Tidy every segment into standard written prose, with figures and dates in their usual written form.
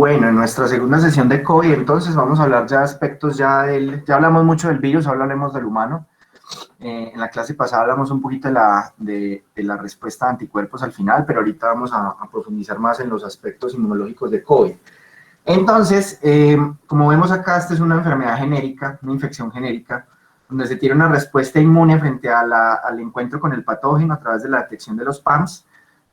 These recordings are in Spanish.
Bueno, en nuestra segunda sesión de COVID, entonces vamos a hablar ya de aspectos ya hablamos mucho del virus, ahora hablaremos del humano. En la clase pasada hablamos un poquito de la respuesta a anticuerpos al final, pero ahorita vamos a profundizar más en los aspectos inmunológicos de COVID. Entonces, como vemos acá, esta es una enfermedad genérica, una infección genérica, donde se tiene una respuesta inmune frente al encuentro con el patógeno a través de la detección de los PAMs.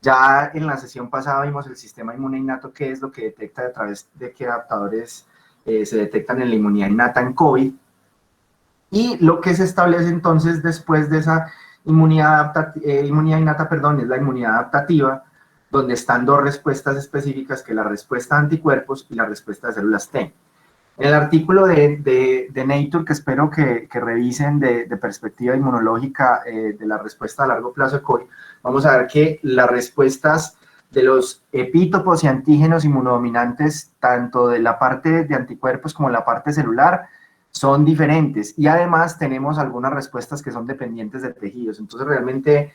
Ya en la sesión pasada vimos el sistema inmune innato, que es lo que detecta a través de qué adaptadores se detectan en la inmunidad innata en COVID. Y lo que se establece entonces después de esa inmunidad innata, es la inmunidad adaptativa, donde están dos respuestas específicas, que es la respuesta a anticuerpos y la respuesta de células T. En el artículo de Nature, que espero que revisen de perspectiva inmunológica de la respuesta a largo plazo de COVID, vamos a ver que las respuestas de los epítopos y antígenos inmunodominantes, tanto de la parte de anticuerpos como la parte celular, son diferentes. Y además tenemos algunas respuestas que son dependientes de tejidos. Entonces realmente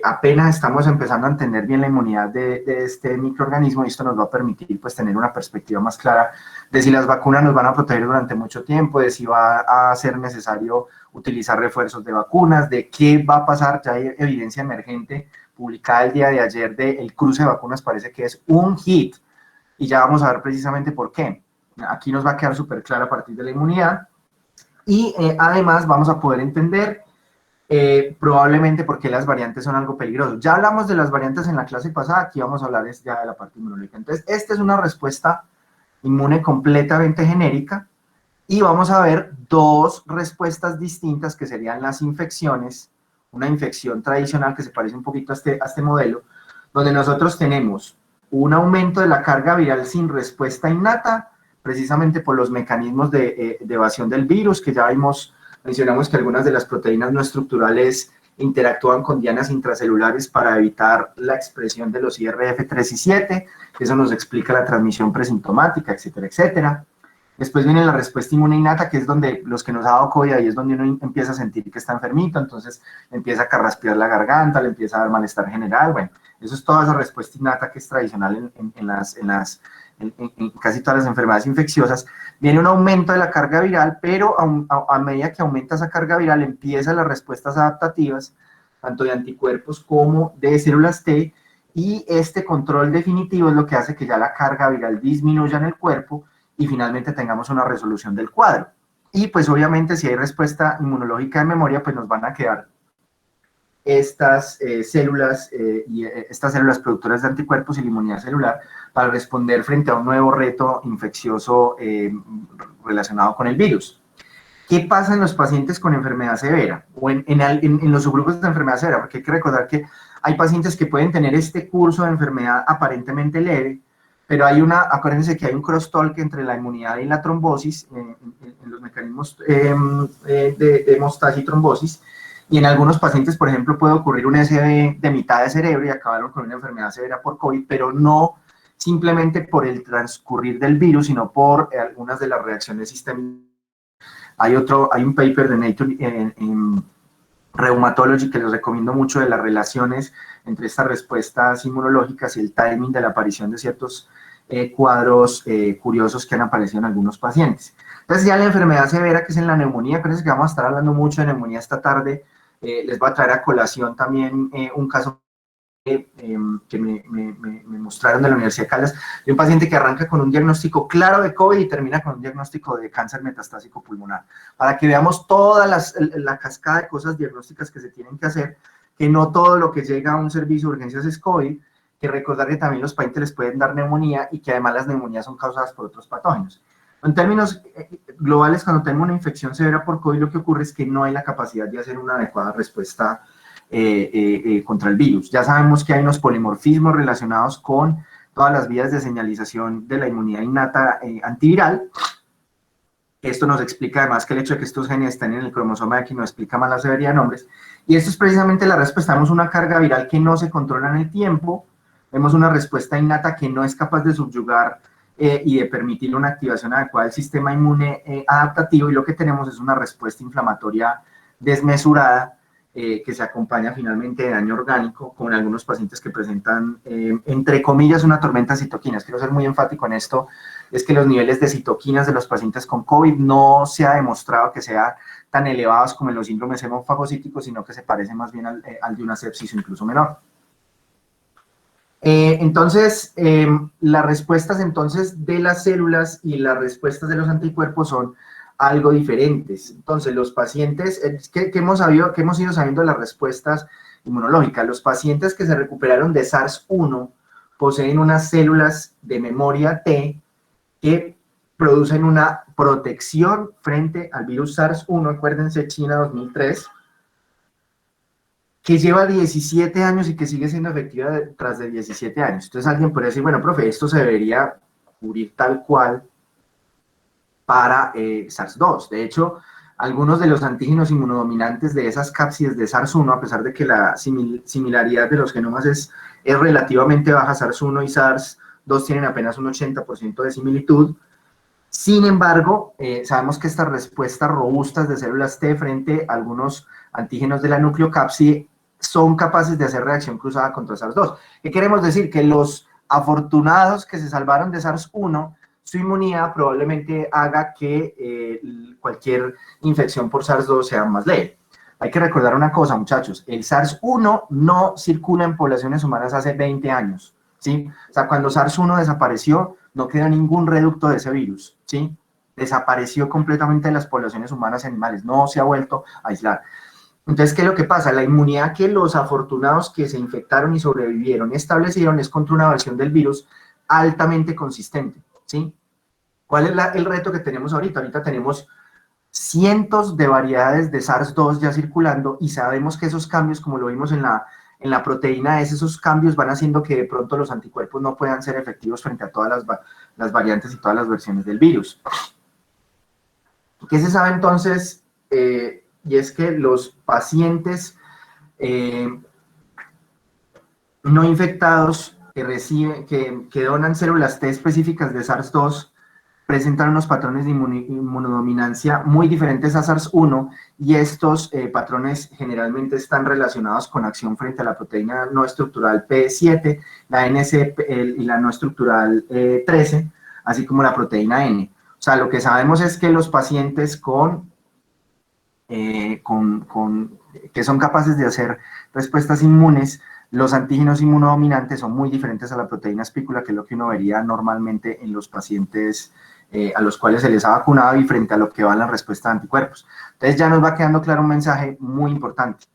apenas estamos empezando a entender bien la inmunidad de este microorganismo, y esto nos va a permitir pues tener una perspectiva más clara de si las vacunas nos van a proteger durante mucho tiempo, de si va a ser necesario utilizar refuerzos de vacunas, de qué va a pasar. Ya hay evidencia emergente publicada el día de ayer del cruce de vacunas, parece que es un hit, y ya vamos a ver precisamente por qué. Aquí nos va a quedar súper claro a partir de la inmunidad, y además vamos a poder entender probablemente porque las variantes son algo peligrosas. Ya hablamos de las variantes en la clase pasada, aquí vamos a hablar ya de la parte inmunológica. Entonces, esta es una respuesta inmune completamente genérica, y vamos a ver dos respuestas distintas que serían las infecciones, una infección tradicional que se parece un poquito a este modelo, donde nosotros tenemos un aumento de la carga viral sin respuesta innata, precisamente por los mecanismos de evasión del virus, que ya mencionamos que algunas de las proteínas no estructurales interactúan con dianas intracelulares para evitar la expresión de los IRF3 y 7, eso nos explica la transmisión presintomática, etcétera, etcétera. Después viene la respuesta inmune innata, que es donde los que nos ha dado COVID, ahí es donde uno empieza a sentir que está enfermito, entonces le empieza a carraspear la garganta, le empieza a dar malestar general. Bueno, eso es toda esa respuesta innata que es tradicional en casi todas las enfermedades infecciosas. Viene un aumento de la carga viral, pero a medida que aumenta esa carga viral, empiezan las respuestas adaptativas, tanto de anticuerpos como de células T, y este control definitivo es lo que hace que ya la carga viral disminuya en el cuerpo y finalmente tengamos una resolución del cuadro. Y pues obviamente si hay respuesta inmunológica de memoria, pues nos van a quedar estas células estas células productoras de anticuerpos y la inmunidad celular para responder frente a un nuevo reto infeccioso relacionado con el virus. ¿Qué pasa en los pacientes con enfermedad severa o en los subgrupos de enfermedad severa? Porque hay que recordar que hay pacientes que pueden tener este curso de enfermedad aparentemente leve, pero acuérdense que hay un crosstalk entre la inmunidad y la trombosis, en los mecanismos de hemostasia y trombosis, y en algunos pacientes, por ejemplo, puede ocurrir un SD de mitad de cerebro y acabaron con una enfermedad severa por COVID, pero no simplemente por el transcurrir del virus, sino por algunas de las reacciones sistémicas. Hay un paper de Nature en Rheumatology que les recomiendo mucho, de las relaciones entre estas respuestas inmunológicas y el timing de la aparición de ciertos cuadros curiosos que han aparecido en algunos pacientes. Entonces ya la enfermedad severa, que es en la neumonía, parece que vamos a estar hablando mucho de neumonía esta tarde. Les voy a traer a colación también un caso que me mostraron de la Universidad de Caldas, de un paciente que arranca con un diagnóstico claro de COVID y termina con un diagnóstico de cáncer metastásico pulmonar, para que veamos toda la cascada de cosas diagnósticas que se tienen que hacer, que no todo lo que llega a un servicio de urgencias es COVID, que recordar que también los pacientes les pueden dar neumonía y que además las neumonías son causadas por otros patógenos. En términos globales, cuando tenemos una infección severa por COVID, lo que ocurre es que no hay la capacidad de hacer una adecuada respuesta contra el virus. Ya sabemos que hay unos polimorfismos relacionados con todas las vías de señalización de la inmunidad innata antiviral. Esto nos explica además que el hecho de que estos genes estén en el cromosoma X nos explica más la severidad de nombres. Y esto es precisamente la respuesta. Tenemos una carga viral que no se controla en el tiempo, vemos una respuesta innata que no es capaz de subyugar y de permitir una activación adecuada del sistema inmune adaptativo, y lo que tenemos es una respuesta inflamatoria desmesurada, que se acompaña finalmente de daño orgánico, con algunos pacientes que presentan, entre comillas, una tormenta de citoquinas. Quiero ser muy enfático en esto, es que los niveles de citoquinas de los pacientes con COVID no se ha demostrado que sean tan elevados como en los síndromes hemofagocíticos, sino que se parece más bien al de una sepsis o incluso menor. Entonces, las respuestas entonces de las células y las respuestas de los anticuerpos son algo diferentes. Entonces, los pacientes, ¿qué hemos ido sabiendo de las respuestas inmunológicas? Los pacientes que se recuperaron de SARS-1 poseen unas células de memoria T que producen una protección frente al virus SARS-1, acuérdense, China 2003, que lleva 17 años y que sigue siendo efectiva tras de 17 años. Entonces alguien podría decir, bueno, profe, esto se debería cubrir tal cual para SARS-2. De hecho, algunos de los antígenos inmunodominantes de esas cápsides de SARS-1, a pesar de que la similaridad de los genomas es relativamente baja, SARS-1 y SARS-2 tienen apenas un 80% de similitud. Sin embargo, sabemos que estas respuestas robustas de células T frente a algunos antígenos de la nucleocápside son capaces de hacer reacción cruzada contra SARS-2. ¿Qué queremos decir? Que los afortunados que se salvaron de SARS-1, su inmunidad probablemente haga que cualquier infección por SARS-2 sea más leve. Hay que recordar una cosa, muchachos, el SARS-1 no circula en poblaciones humanas hace 20 años, ¿sí? O sea, cuando SARS-1 desapareció, no queda ningún reducto de ese virus, ¿sí? Desapareció completamente de las poblaciones humanas y animales, no se ha vuelto a aislar. Entonces, ¿qué es lo que pasa? La inmunidad que los afortunados que se infectaron y sobrevivieron establecieron es contra una versión del virus altamente consistente, ¿sí? ¿Cuál es el reto que tenemos ahorita? Ahorita tenemos cientos de variedades de SARS-2 ya circulando y sabemos que esos cambios, como lo vimos en la proteína S, esos cambios van haciendo que de pronto los anticuerpos no puedan ser efectivos frente a todas las variantes y todas las versiones del virus. ¿Qué se sabe entonces? Y es que los pacientes no infectados que donan células T específicas de SARS-2 presentan unos patrones de inmunodominancia muy diferentes a SARS-1 y estos patrones generalmente están relacionados con acción frente a la proteína no estructural P7, la NC y la no estructural 13, así como la proteína N. O sea, lo que sabemos es que los pacientes que son capaces de hacer respuestas inmunes, los antígenos inmunodominantes son muy diferentes a la proteína espícula, que es lo que uno vería normalmente en los pacientes a los cuales se les ha vacunado y frente a lo que van las respuestas de anticuerpos. Entonces ya nos va quedando claro un mensaje muy importante,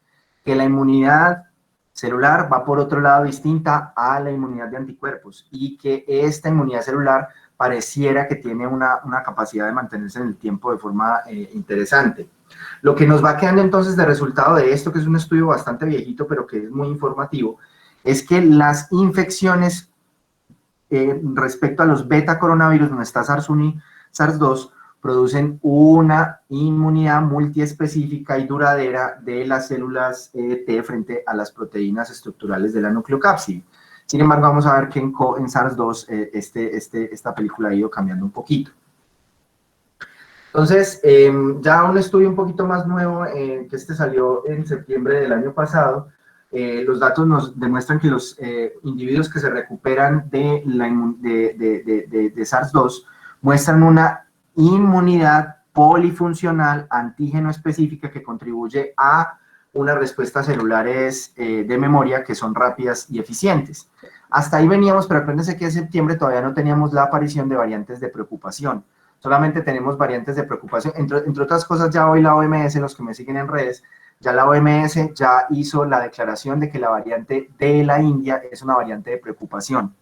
que la inmunidad celular va por otro lado distinta a la inmunidad de anticuerpos y que esta inmunidad celular pareciera que tiene una capacidad de mantenerse en el tiempo de forma interesante. Lo que nos va quedando entonces de resultado de esto, que es un estudio bastante viejito, pero que es muy informativo, es que las infecciones respecto a los beta coronavirus, donde está SARS-1 y SARS-2, producen una inmunidad multiespecífica y duradera de las células T frente a las proteínas estructurales de la nucleocápside. Sin embargo, vamos a ver que en SARS-2 esta película ha ido cambiando un poquito. Entonces, ya un estudio un poquito más nuevo, que salió en septiembre del año pasado, los datos nos demuestran que los individuos que se recuperan de SARS-2 muestran una inmunidad polifuncional antígeno específica que contribuye a unas respuestas celulares de memoria que son rápidas y eficientes. Hasta ahí veníamos, pero acuérdense que en septiembre todavía no teníamos la aparición de variantes de preocupación. Solamente tenemos variantes de preocupación. Entre otras cosas, ya hoy la OMS, los que me siguen en redes, ya la OMS ya hizo la declaración de que la variante de la India es una variante de preocupación.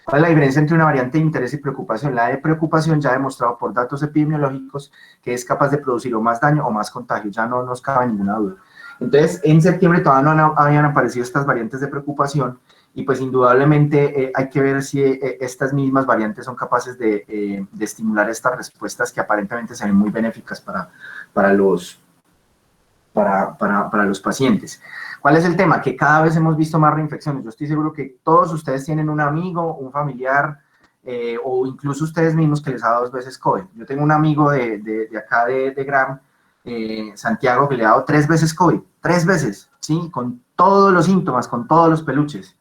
¿Cuál es la diferencia entre una variante de interés y preocupación? La de preocupación ya ha demostrado por datos epidemiológicos que es capaz de producir o más daño o más contagio, ya no nos cabe ninguna duda. Entonces, en septiembre todavía no habían aparecido estas variantes de preocupación y pues indudablemente hay que ver si estas mismas variantes son capaces de estimular estas respuestas que aparentemente se ven muy benéficas para los pacientes. ¿Cuál es el tema? Que cada vez hemos visto más reinfecciones. Yo estoy seguro que todos ustedes tienen un amigo, un familiar, o incluso ustedes mismos que les ha dado 2 veces COVID. Yo tengo un amigo de acá de Gram, Santiago, que le ha dado 3 veces COVID. 3 veces, ¿sí? Con todos los síntomas, con todos los peluches.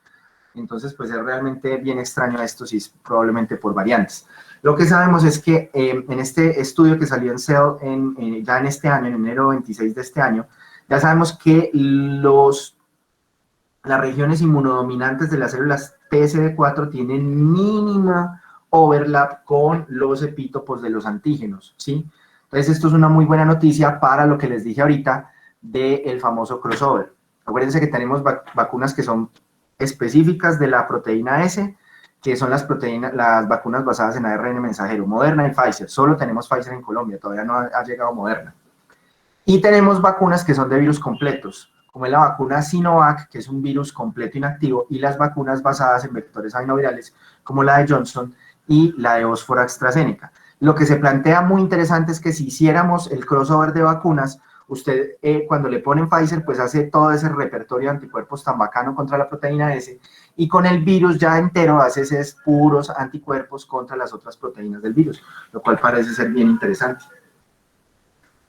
Entonces, pues es realmente bien extraño esto, si es probablemente por variantes. Lo que sabemos es que en este estudio que salió en Cell ya en este año, en enero 26 de este año, ya sabemos que las regiones inmunodominantes de las células TSD4 tienen mínima overlap con los epítopos de los antígenos, ¿sí? Entonces, esto es una muy buena noticia para lo que les dije ahorita del famoso crossover. Acuérdense que tenemos vacunas que son específicas de la proteína S, que son las vacunas basadas en ARN mensajero, Moderna y Pfizer. Solo tenemos Pfizer en Colombia, todavía no ha llegado Moderna. Y tenemos vacunas que son de virus completos, como es la vacuna Sinovac, que es un virus completo inactivo, y las vacunas basadas en vectores adenovirales, como la de Johnson y la de Oxford AstraZeneca. Lo que se plantea muy interesante es que si hiciéramos el crossover de vacunas, usted cuando le ponen Pfizer, pues hace todo ese repertorio de anticuerpos tan bacano contra la proteína S, y con el virus ya entero hace esos puros anticuerpos contra las otras proteínas del virus, lo cual parece ser bien interesante.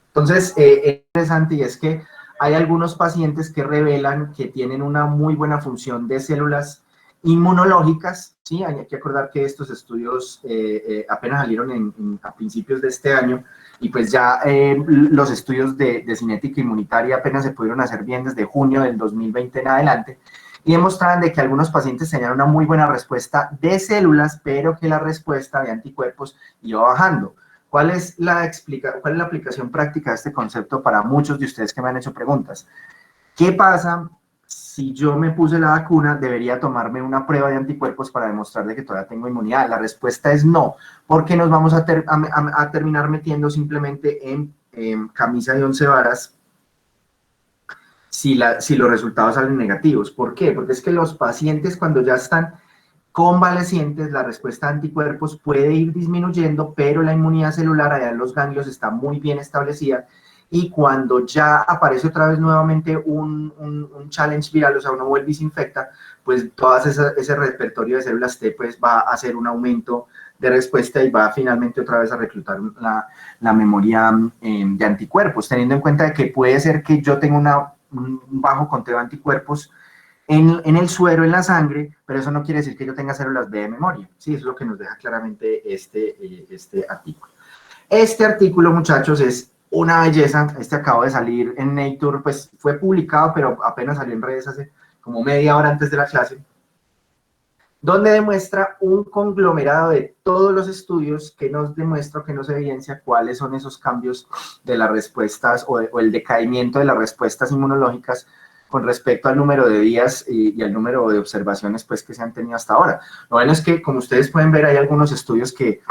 Entonces, es interesante y es que hay algunos pacientes que revelan que tienen una muy buena función de células inmunológicas, ¿sí? Hay que acordar que estos estudios apenas salieron a principios de este año y pues ya los estudios de cinética inmunitaria apenas se pudieron hacer bien desde junio del 2020 en adelante y demostraban de que algunos pacientes tenían una muy buena respuesta de células, pero que la respuesta de anticuerpos iba bajando. ¿Cuál es la aplicación práctica de este concepto para muchos de ustedes que me han hecho preguntas? ¿Qué pasa si yo me puse la vacuna? ¿Debería tomarme una prueba de anticuerpos para demostrar de que todavía tengo inmunidad? La respuesta es no, porque nos vamos a terminar metiendo simplemente en camisa de 11 varas si los resultados salen negativos. ¿Por qué? Porque es que los pacientes cuando ya están convalecientes, la respuesta a anticuerpos puede ir disminuyendo, pero la inmunidad celular allá en los ganglios está muy bien establecida y cuando ya aparece otra vez nuevamente un challenge viral, o sea, uno vuelve y se infecta, pues todo ese repertorio de células T pues va a hacer un aumento de respuesta y va finalmente otra vez a reclutar la memoria de anticuerpos, teniendo en cuenta de que puede ser que yo tenga un bajo conteo de anticuerpos en el suero, en la sangre, pero eso no quiere decir que yo tenga células B de memoria. Sí, eso es lo que nos deja claramente este artículo. Este artículo, muchachos, es una belleza. Este acaba de salir en Nature, pues fue publicado, pero apenas salió en redes hace como media hora antes de la clase, donde demuestra un conglomerado de todos los estudios que nos demuestra, que nos evidencia cuáles son esos cambios de las respuestas o el decaimiento de las respuestas inmunológicas con respecto al número de días y al número de observaciones pues, que se han tenido hasta ahora. Lo bueno es que, como ustedes pueden ver, hay algunos estudios que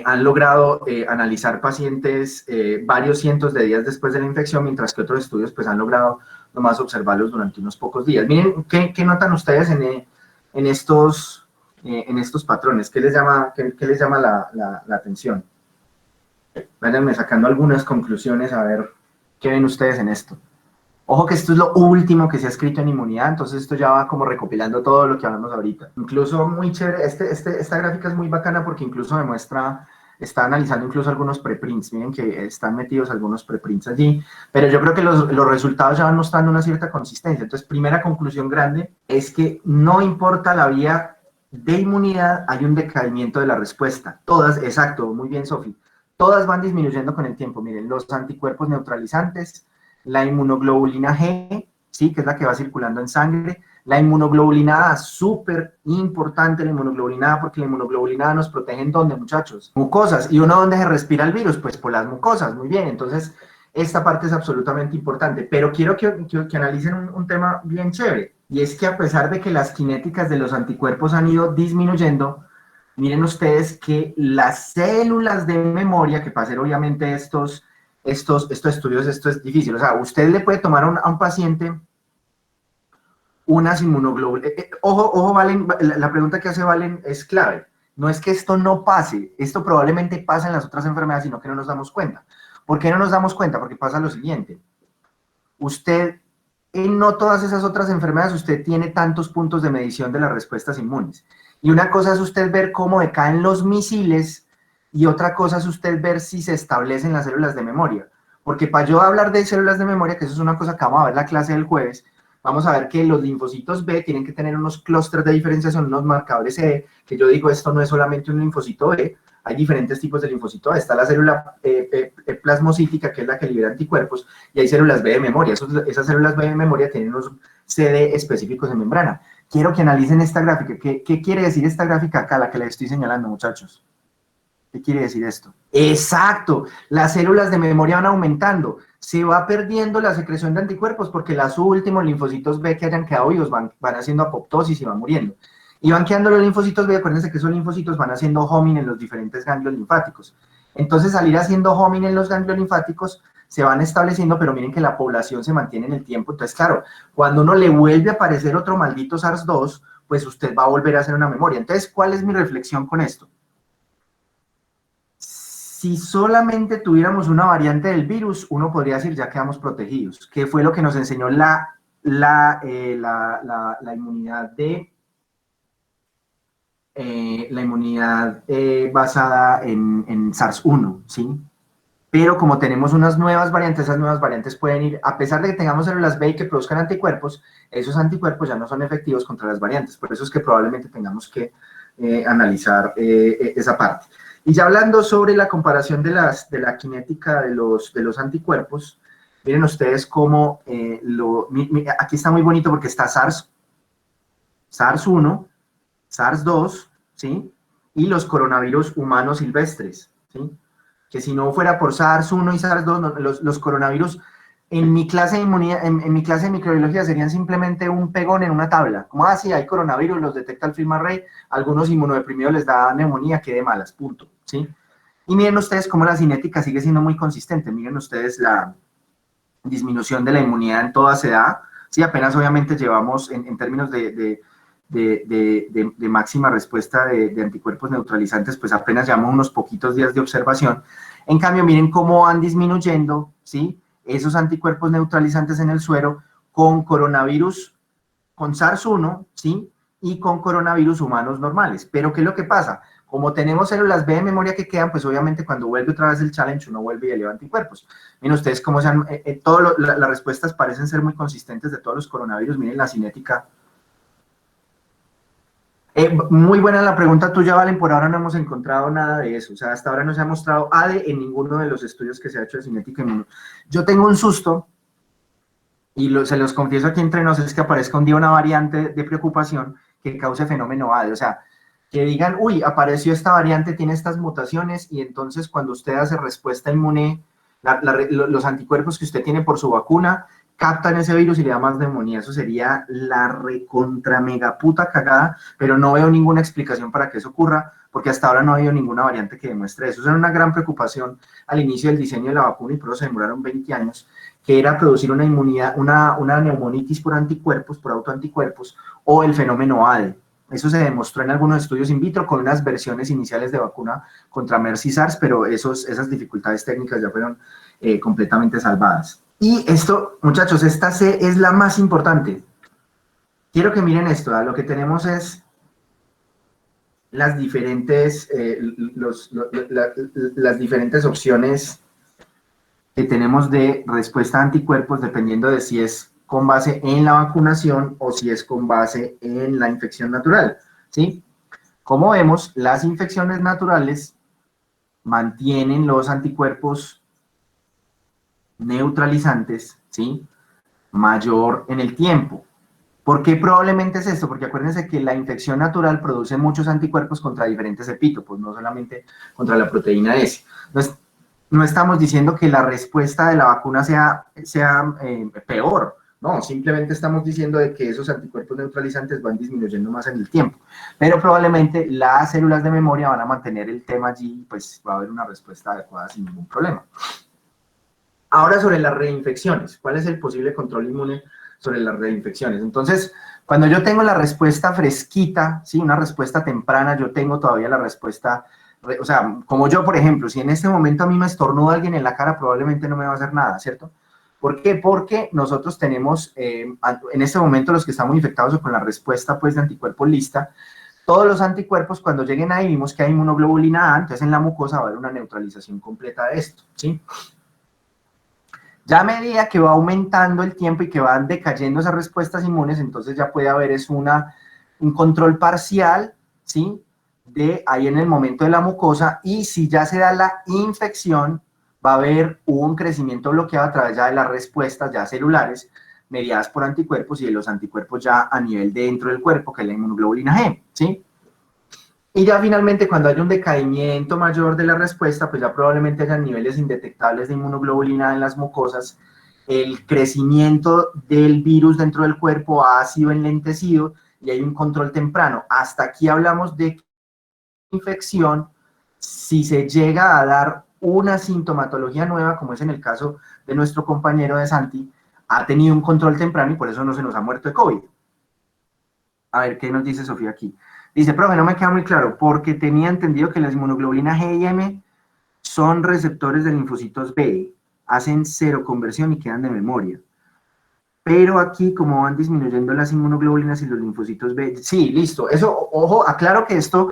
han logrado analizar pacientes varios cientos de días después de la infección, mientras que otros estudios pues, han logrado nomás observarlos durante unos pocos días. Miren, ¿qué notan ustedes en estos patrones? ¿Qué les llama la atención? Váyanme sacando algunas conclusiones a ver qué ven ustedes en esto. Ojo que esto es lo último que se ha escrito en inmunidad, entonces esto ya va como recopilando todo lo que hablamos ahorita. Incluso muy chévere, esta gráfica es muy bacana porque incluso demuestra, está analizando incluso algunos preprints, miren que están metidos algunos preprints allí, pero yo creo que los resultados ya van mostrando una cierta consistencia. Entonces, primera conclusión grande es que no importa la vía de inmunidad, hay un decaimiento de la respuesta. Todas, exacto, muy bien, Sofi, todas van disminuyendo con el tiempo. Miren, los anticuerpos neutralizantes, la inmunoglobulina G, ¿sí? Que es la que va circulando en sangre, la inmunoglobulina A, súper importante la inmunoglobulina A, porque la inmunoglobulina A nos protege ¿en dónde, muchachos? Mucosas. ¿Y uno dónde se respira el virus? Pues por las mucosas, muy bien. Entonces, esta parte es absolutamente importante, pero quiero que analicen un tema bien chévere, y es que a pesar de que las cinéticas de los anticuerpos han ido disminuyendo, miren ustedes que las células de memoria, que para hacer obviamente estos estudios, esto es difícil. O sea, usted le puede tomar a un paciente unas inmunoglobulinas. Ojo, Valen, la pregunta que hace Valen es clave. No es que esto no pase, esto probablemente pasa en las otras enfermedades, sino que no nos damos cuenta. ¿Por qué no nos damos cuenta? Porque pasa lo siguiente. Usted, en no todas esas otras enfermedades, usted tiene tantos puntos de medición de las respuestas inmunes. Y una cosa es usted ver cómo decaen los misiles y otra cosa es usted ver si se establecen las células de memoria. Porque para yo hablar de células de memoria, que eso es una cosa que vamos a ver en la clase del jueves, vamos a ver que los linfocitos B tienen que tener unos clústeres de diferenciación, unos marcadores E, que yo digo, esto no es solamente un linfocito B, hay diferentes tipos de linfocito B. Está la célula plasmocítica, que es la que libera anticuerpos, y hay células B de memoria. Esas células B de memoria tienen unos CD específicos en membrana. Quiero que analicen esta gráfica. ¿Qué quiere decir esta gráfica acá, la que les estoy señalando, muchachos? ¿Qué quiere decir esto? Exacto, las células de memoria van aumentando, se va perdiendo la secreción de anticuerpos porque los últimos linfocitos B que hayan quedado vivos van haciendo apoptosis y van muriendo. Y van quedando los linfocitos B, acuérdense que esos linfocitos van haciendo homing en los diferentes ganglios linfáticos. Entonces, al ir haciendo homing en los ganglios linfáticos, se van estableciendo, pero miren que la población se mantiene en el tiempo. Entonces, claro, cuando uno le vuelve a aparecer otro maldito SARS-2, pues usted va a volver a hacer una memoria. Entonces, ¿cuál es mi reflexión con esto? Si solamente tuviéramos una variante del virus, uno podría decir ya quedamos protegidos, que fue lo que nos enseñó la inmunidad basada en SARS-1, ¿sí? Pero como tenemos unas nuevas variantes, esas nuevas variantes pueden ir, a pesar de que tengamos células B que produzcan anticuerpos, esos anticuerpos ya no son efectivos contra las variantes, por eso es que probablemente tengamos que analizar esa parte. Y ya hablando sobre la comparación de la cinética de los anticuerpos, miren ustedes cómo, aquí está muy bonito porque está SARS-1, SARS-2, ¿sí? Y los coronavirus humanos silvestres, ¿sí? Que si no fuera por SARS-1 y SARS-2, no, los coronavirus en mi clase de inmunidad, en mi clase de microbiología serían simplemente un pegón en una tabla. Como así hay coronavirus, los detecta el FilmArray, algunos inmunodeprimidos les da neumonía, que de malas, punto, ¿sí? Y miren ustedes cómo la cinética sigue siendo muy consistente. Miren ustedes la disminución de la inmunidad en toda esa edad. Sí, apenas obviamente llevamos en términos de máxima respuesta de anticuerpos neutralizantes, pues apenas llevamos unos poquitos días de observación. En cambio, miren cómo van disminuyendo, ¿sí? Esos anticuerpos neutralizantes en el suero con coronavirus, con SARS-1, ¿sí? Y con coronavirus humanos normales. Pero ¿qué es lo que pasa? Como tenemos células B de memoria que quedan, pues obviamente cuando vuelve otra vez el challenge, uno vuelve y eleva anticuerpos. Miren ustedes cómo las respuestas parecen ser muy consistentes de todos los coronavirus. Miren la cinética. Muy buena la pregunta tuya, Valen. Por ahora no hemos encontrado nada de eso. O sea, hasta ahora no se ha mostrado ADE en ninguno de los estudios que se ha hecho de cinética inmune. Yo tengo un susto, y se los confieso aquí entre nos, es que aparezca un día una variante de preocupación que cause fenómeno ADE. O sea, que digan, uy, apareció esta variante, tiene estas mutaciones, y entonces cuando usted hace respuesta inmune, los anticuerpos que usted tiene por su vacuna captan ese virus y le da más neumonía. Eso sería la recontra mega puta cagada, pero no veo ninguna explicación para que eso ocurra, porque hasta ahora no ha habido ninguna variante que demuestre eso. Eso era una gran preocupación al inicio del diseño de la vacuna, y por eso se demoraron 20 años, que era producir una inmunidad, una neumonitis por anticuerpos, por autoanticuerpos, o el fenómeno ADE. Eso se demostró en algunos estudios in vitro con unas versiones iniciales de vacuna contra MERS y SARS, pero esas dificultades técnicas ya fueron completamente salvadas. Y esto, muchachos, esta C es la más importante. Quiero que miren esto, ¿eh? Lo que tenemos es las diferentes, las diferentes opciones que tenemos de respuesta a anticuerpos dependiendo de si es con base en la vacunación o si es con base en la infección natural, ¿sí? Como vemos, las infecciones naturales mantienen los anticuerpos neutralizantes, ¿sí? Mayor en el tiempo. ¿Por qué probablemente es esto? Porque acuérdense que la infección natural produce muchos anticuerpos contra diferentes epítopos, no solamente contra la proteína S. Entonces, no estamos diciendo que la respuesta de la vacuna sea peor, no, simplemente estamos diciendo de que esos anticuerpos neutralizantes van disminuyendo más en el tiempo, pero probablemente las células de memoria van a mantener el tema allí, pues va a haber una respuesta adecuada sin ningún problema. Ahora sobre las reinfecciones, ¿cuál es el posible control inmune sobre las reinfecciones? Entonces, cuando yo tengo la respuesta fresquita, ¿sí? Una respuesta temprana, yo tengo todavía la respuesta, o sea, como yo, por ejemplo, si en este momento a mí me estornuda alguien en la cara, probablemente no me va a hacer nada, ¿cierto? ¿Por qué? Porque nosotros tenemos, en este momento los que estamos infectados o con la respuesta pues de anticuerpos lista, todos los anticuerpos cuando lleguen ahí vimos que hay inmunoglobulina A, entonces en la mucosa va a haber una neutralización completa de esto, ¿sí? Ya a medida que va aumentando el tiempo y que van decayendo esas respuestas inmunes, entonces ya puede haber un control parcial, ¿sí? De ahí en el momento de la mucosa, y si ya se da la infección, va a haber un crecimiento bloqueado a través ya de las respuestas ya celulares, mediadas por anticuerpos y de los anticuerpos ya a nivel de dentro del cuerpo, que es la inmunoglobulina G, ¿sí? Y ya finalmente, cuando haya un decaimiento mayor de la respuesta, pues ya probablemente haya niveles indetectables de inmunoglobulina en las mucosas, el crecimiento del virus dentro del cuerpo ha sido enlentecido y hay un control temprano. Hasta aquí hablamos de infección. Si se llega a dar una sintomatología nueva, como es en el caso de nuestro compañero de Santi, ha tenido un control temprano y por eso no se nos ha muerto de COVID. A ver, ¿qué nos dice Sofía aquí? Dice, profe, no me queda muy claro, porque tenía entendido que las inmunoglobulinas G y M son receptores de linfocitos B, hacen cero conversión y quedan de memoria. Pero aquí, como van disminuyendo las inmunoglobulinas y los linfocitos B, sí, listo. Eso, ojo, aclaro que esto,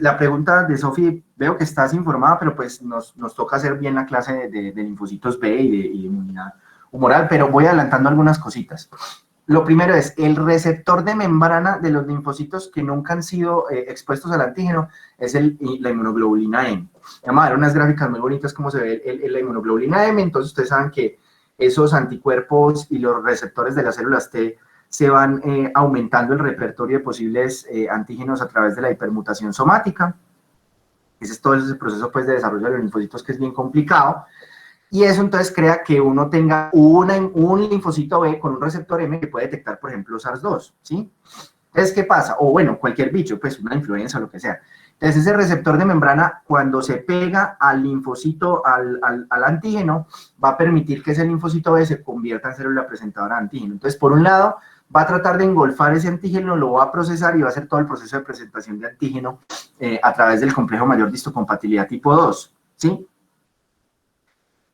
la pregunta de Sofía, veo que estás informada, pero pues nos toca hacer bien la clase de linfocitos B y de inmunidad humoral, pero voy adelantando algunas cositas. Lo primero es, el receptor de membrana de los linfocitos que nunca han sido expuestos al antígeno es la inmunoglobulina M. Vamos a ver unas gráficas muy bonitas cómo se ve la inmunoglobulina M. Entonces ustedes saben que esos anticuerpos y los receptores de las células T se van aumentando el repertorio de posibles antígenos a través de la hipermutación somática. Ese es todo ese proceso pues, de desarrollo de los linfocitos que es bien complicado. Y eso entonces crea que uno tenga un linfocito B con un receptor M que puede detectar, por ejemplo, SARS-2, ¿sí? Entonces, ¿qué pasa? O bueno, cualquier bicho, pues una influenza o lo que sea. Entonces, ese receptor de membrana, cuando se pega al linfocito, al antígeno, va a permitir que ese linfocito B se convierta en célula presentadora de antígeno. Entonces, por un lado, va a tratar de engolfar ese antígeno, lo va a procesar y va a hacer todo el proceso de presentación de antígeno a través del complejo mayor de histocompatibilidad tipo 2, ¿sí?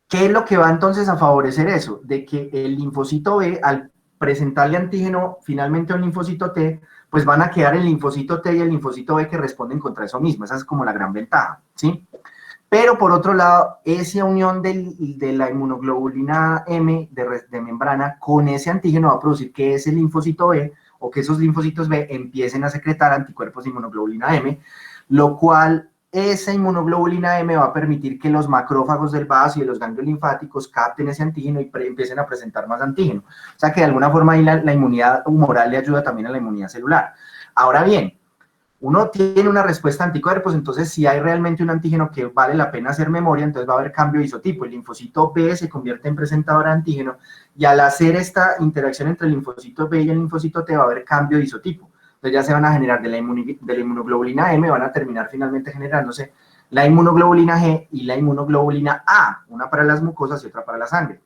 ¿Qué es lo que va entonces a favorecer eso? De que el linfocito B, al presentarle antígeno finalmente a un linfocito T, pues van a quedar el linfocito T y el linfocito B que responden contra eso mismo. Esa es como la gran ventaja, ¿sí? Pero por otro lado, esa unión de la inmunoglobulina M de membrana con ese antígeno va a producir que ese linfocito B o que esos linfocitos B empiecen a secretar anticuerpos de inmunoglobulina M, lo cual esa inmunoglobulina M va a permitir que los macrófagos del vaso y de los ganglios linfáticos capten ese antígeno y empiecen a presentar más antígeno. O sea que de alguna forma ahí la inmunidad humoral le ayuda también a la inmunidad celular. Ahora bien, uno tiene una respuesta a anticuerpos, entonces si hay realmente un antígeno que vale la pena hacer memoria, entonces va a haber cambio de isotipo. El linfocito B se convierte en presentador de antígeno y al hacer esta interacción entre el linfocito B y el linfocito T va a haber cambio de isotipo. Entonces ya se van a generar de la inmunoglobulina M, van a terminar finalmente generándose la inmunoglobulina G y la inmunoglobulina A, una para las mucosas y otra para la sangre.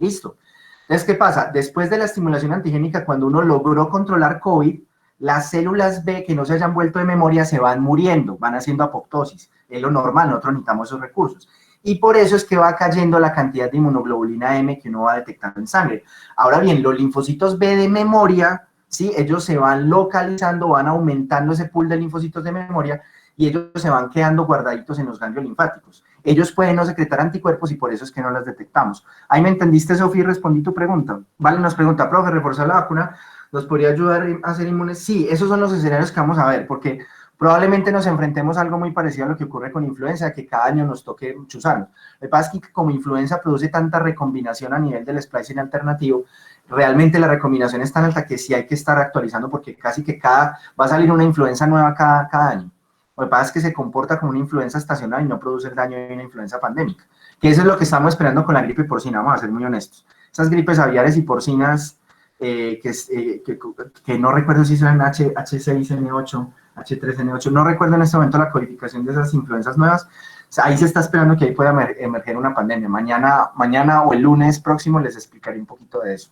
Listo. Entonces, ¿qué pasa? Después de la estimulación antigénica, cuando uno logró controlar COVID, las células B que no se hayan vuelto de memoria se van muriendo, van haciendo apoptosis. Es lo normal, nosotros necesitamos esos recursos. Y por eso es que va cayendo la cantidad de inmunoglobulina M que uno va detectando en sangre. Ahora bien, los linfocitos B de memoria, ¿sí? Ellos se van localizando, van aumentando ese pool de linfocitos de memoria y ellos se van quedando guardaditos en los ganglios linfáticos. Ellos pueden no secretar anticuerpos y por eso es que no las detectamos. ¿Ahí me entendiste, Sofía? Respondí tu pregunta. Vale, nos pregunta, profe, ¿reforzar la vacuna nos podría ayudar a ser inmunes? Sí, esos son los escenarios que vamos a ver, porque probablemente nos enfrentemos a algo muy parecido a lo que ocurre con influenza, que cada año nos toque chuzarnos. Lo que pasa es que como influenza produce tanta recombinación a nivel del splicing alternativo, realmente la recombinación es tan alta que sí hay que estar actualizando porque casi que va a salir una influenza nueva cada año. Lo que pasa es que se comporta como una influenza estacional y no produce el daño de una influenza pandémica. Que eso es lo que estamos esperando con la gripe porcina, vamos a ser muy honestos. Esas gripes aviares y porcinas, que no recuerdo si son H6N8, H3N8, no recuerdo en este momento la codificación de esas influencias nuevas. O sea, ahí se está esperando que ahí pueda emerger una pandemia. Mañana o el lunes próximo les explicaré un poquito de eso.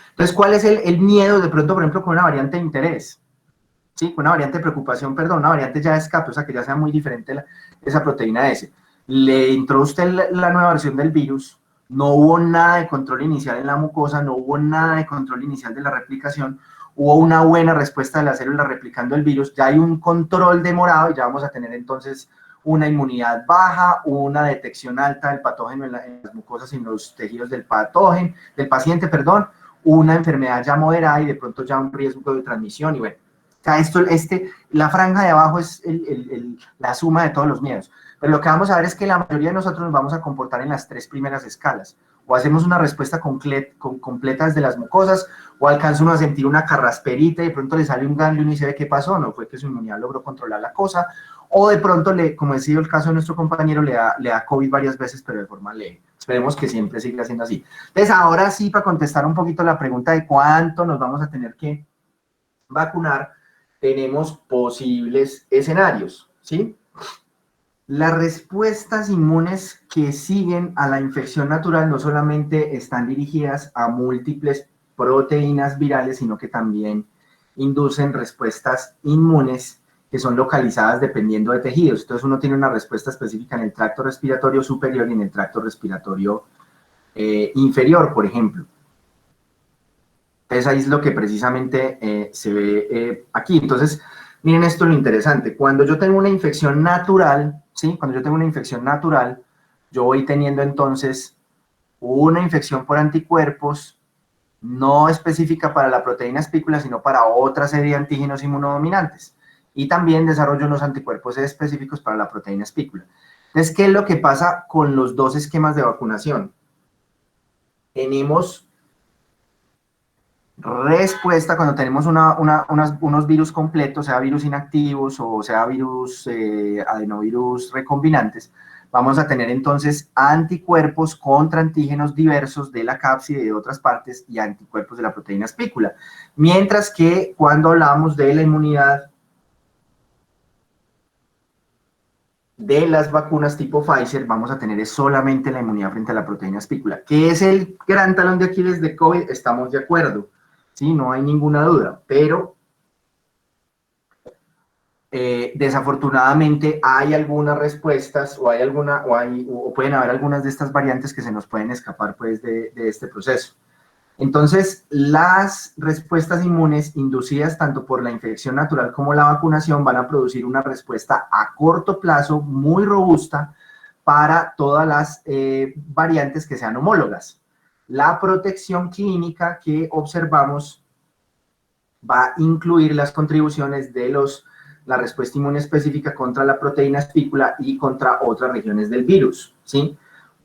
Entonces, ¿cuál es el miedo de pronto, por ejemplo, con una variante de interés? ¿Sí? Una variante de preocupación, perdón, una variante ya de escape, o sea, que ya sea muy diferente esa proteína S. Le entró usted la nueva versión del virus, no hubo nada de control inicial en la mucosa, no hubo nada de control inicial de la replicación, hubo una buena respuesta de la célula replicando el virus, ya hay un control demorado y ya vamos a tener entonces una inmunidad baja, una detección alta del patógeno en las mucosas y en los tejidos del paciente, perdón, una enfermedad ya moderada y de pronto ya un riesgo de transmisión. Y bueno, o sea, la franja de abajo es la suma de todos los miedos. Pero lo que vamos a ver es que la mayoría de nosotros nos vamos a comportar en las 3 primeras escalas. O hacemos una respuesta completa desde las mucosas, o alcanza uno a sentir una carrasperita y de pronto le sale un ganglio y uno dice, ¿qué pasó? No fue que su inmunidad logró controlar la cosa, o de pronto, como ha sido el caso de nuestro compañero, le da COVID varias veces, pero de forma leve. Esperemos que siempre siga siendo así. Entonces, ahora sí, para contestar un poquito la pregunta de cuánto nos vamos a tener que vacunar, tenemos posibles escenarios, ¿sí? Las respuestas inmunes que siguen a la infección natural no solamente están dirigidas a múltiples proteínas virales, sino que también inducen respuestas inmunes que son localizadas dependiendo de tejidos. Entonces uno tiene una respuesta específica en el tracto respiratorio superior y en el tracto respiratorio inferior, por ejemplo. Entonces ahí es lo que precisamente se ve aquí. Entonces, miren esto lo interesante. Cuando yo tengo una infección natural, ¿sí? Cuando yo tengo una infección natural, yo voy teniendo entonces una infección por anticuerpos no específica para la proteína espícula, sino para otra serie de antígenos inmunodominantes. Y también desarrollo unos anticuerpos específicos para la proteína espícula. Entonces, ¿qué es lo que pasa con los dos esquemas de vacunación? Tenemos respuesta cuando tenemos unos virus completos, sea virus inactivos o sea virus adenovirus recombinantes, vamos a tener entonces anticuerpos contra antígenos diversos de la cápside y de otras partes y anticuerpos de la proteína espícula. Mientras que cuando hablamos de la inmunidad de las vacunas tipo Pfizer, vamos a tener solamente la inmunidad frente a la proteína espícula. ¿Qué es el gran talón de Aquiles de COVID? Estamos de acuerdo. Sí, no hay ninguna duda, pero desafortunadamente hay algunas respuestas o pueden haber algunas de estas variantes que se nos pueden escapar pues de este proceso. Entonces, las respuestas inmunes inducidas tanto por la infección natural como la vacunación van a producir una respuesta a corto plazo muy robusta para todas las variantes que sean homólogas. La protección clínica que observamos va a incluir las contribuciones de la respuesta inmune específica contra la proteína espícula y contra otras regiones del virus, ¿sí?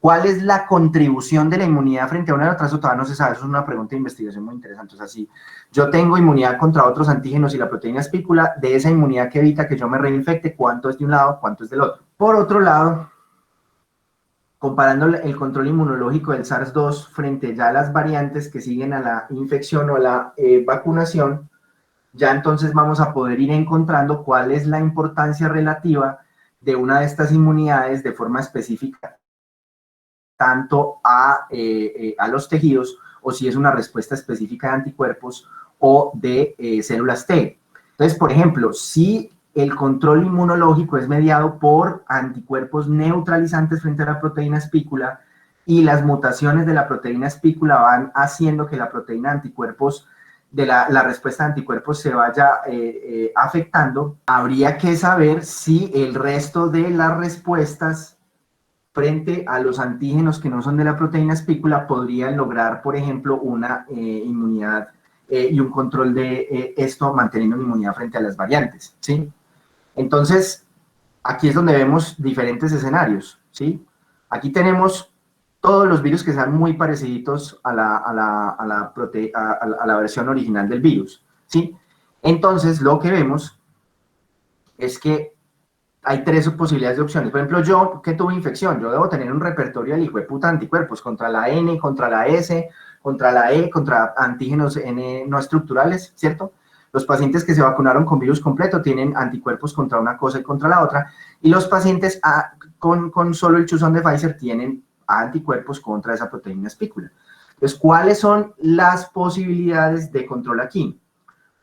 ¿Cuál es la contribución de la inmunidad frente a una otra? Eso todavía no se sabe, eso es una pregunta de investigación muy interesante. O sea, si yo tengo inmunidad contra otros antígenos y la proteína espícula, de esa inmunidad que evita que yo me reinfecte, ¿cuánto es de un lado, cuánto es del otro? Por otro lado, comparando el control inmunológico del SARS-2 frente ya a las variantes que siguen a la infección o a la vacunación, ya entonces vamos a poder ir encontrando cuál es la importancia relativa de una de estas inmunidades de forma específica, tanto a los tejidos, o si es una respuesta específica de anticuerpos o de células T. Entonces, por ejemplo, si el control inmunológico es mediado por anticuerpos neutralizantes frente a la proteína espícula y las mutaciones de la proteína espícula van haciendo que la proteína de anticuerpos de la respuesta de anticuerpos se vaya afectando, habría que saber si el resto de las respuestas frente a los antígenos que no son de la proteína espícula podrían lograr, por ejemplo, una inmunidad y un control de esto manteniendo una inmunidad frente a las variantes, ¿sí? Entonces, aquí es donde vemos diferentes escenarios, ¿sí? Aquí tenemos todos los virus que sean muy parecidos a la versión original del virus, ¿sí? Entonces, lo que vemos es que hay 3 posibilidades de opciones. Por ejemplo, yo que tuve infección, yo debo tener un repertorio del hijo de puta anticuerpos contra la N, contra la S, contra la E, contra antígenos N no estructurales, ¿cierto? Los pacientes que se vacunaron con virus completo tienen anticuerpos contra una cosa y contra la otra, y los pacientes con solo el chuzón de Pfizer tienen anticuerpos contra esa proteína espícula. Entonces, ¿cuáles son las posibilidades de control aquí?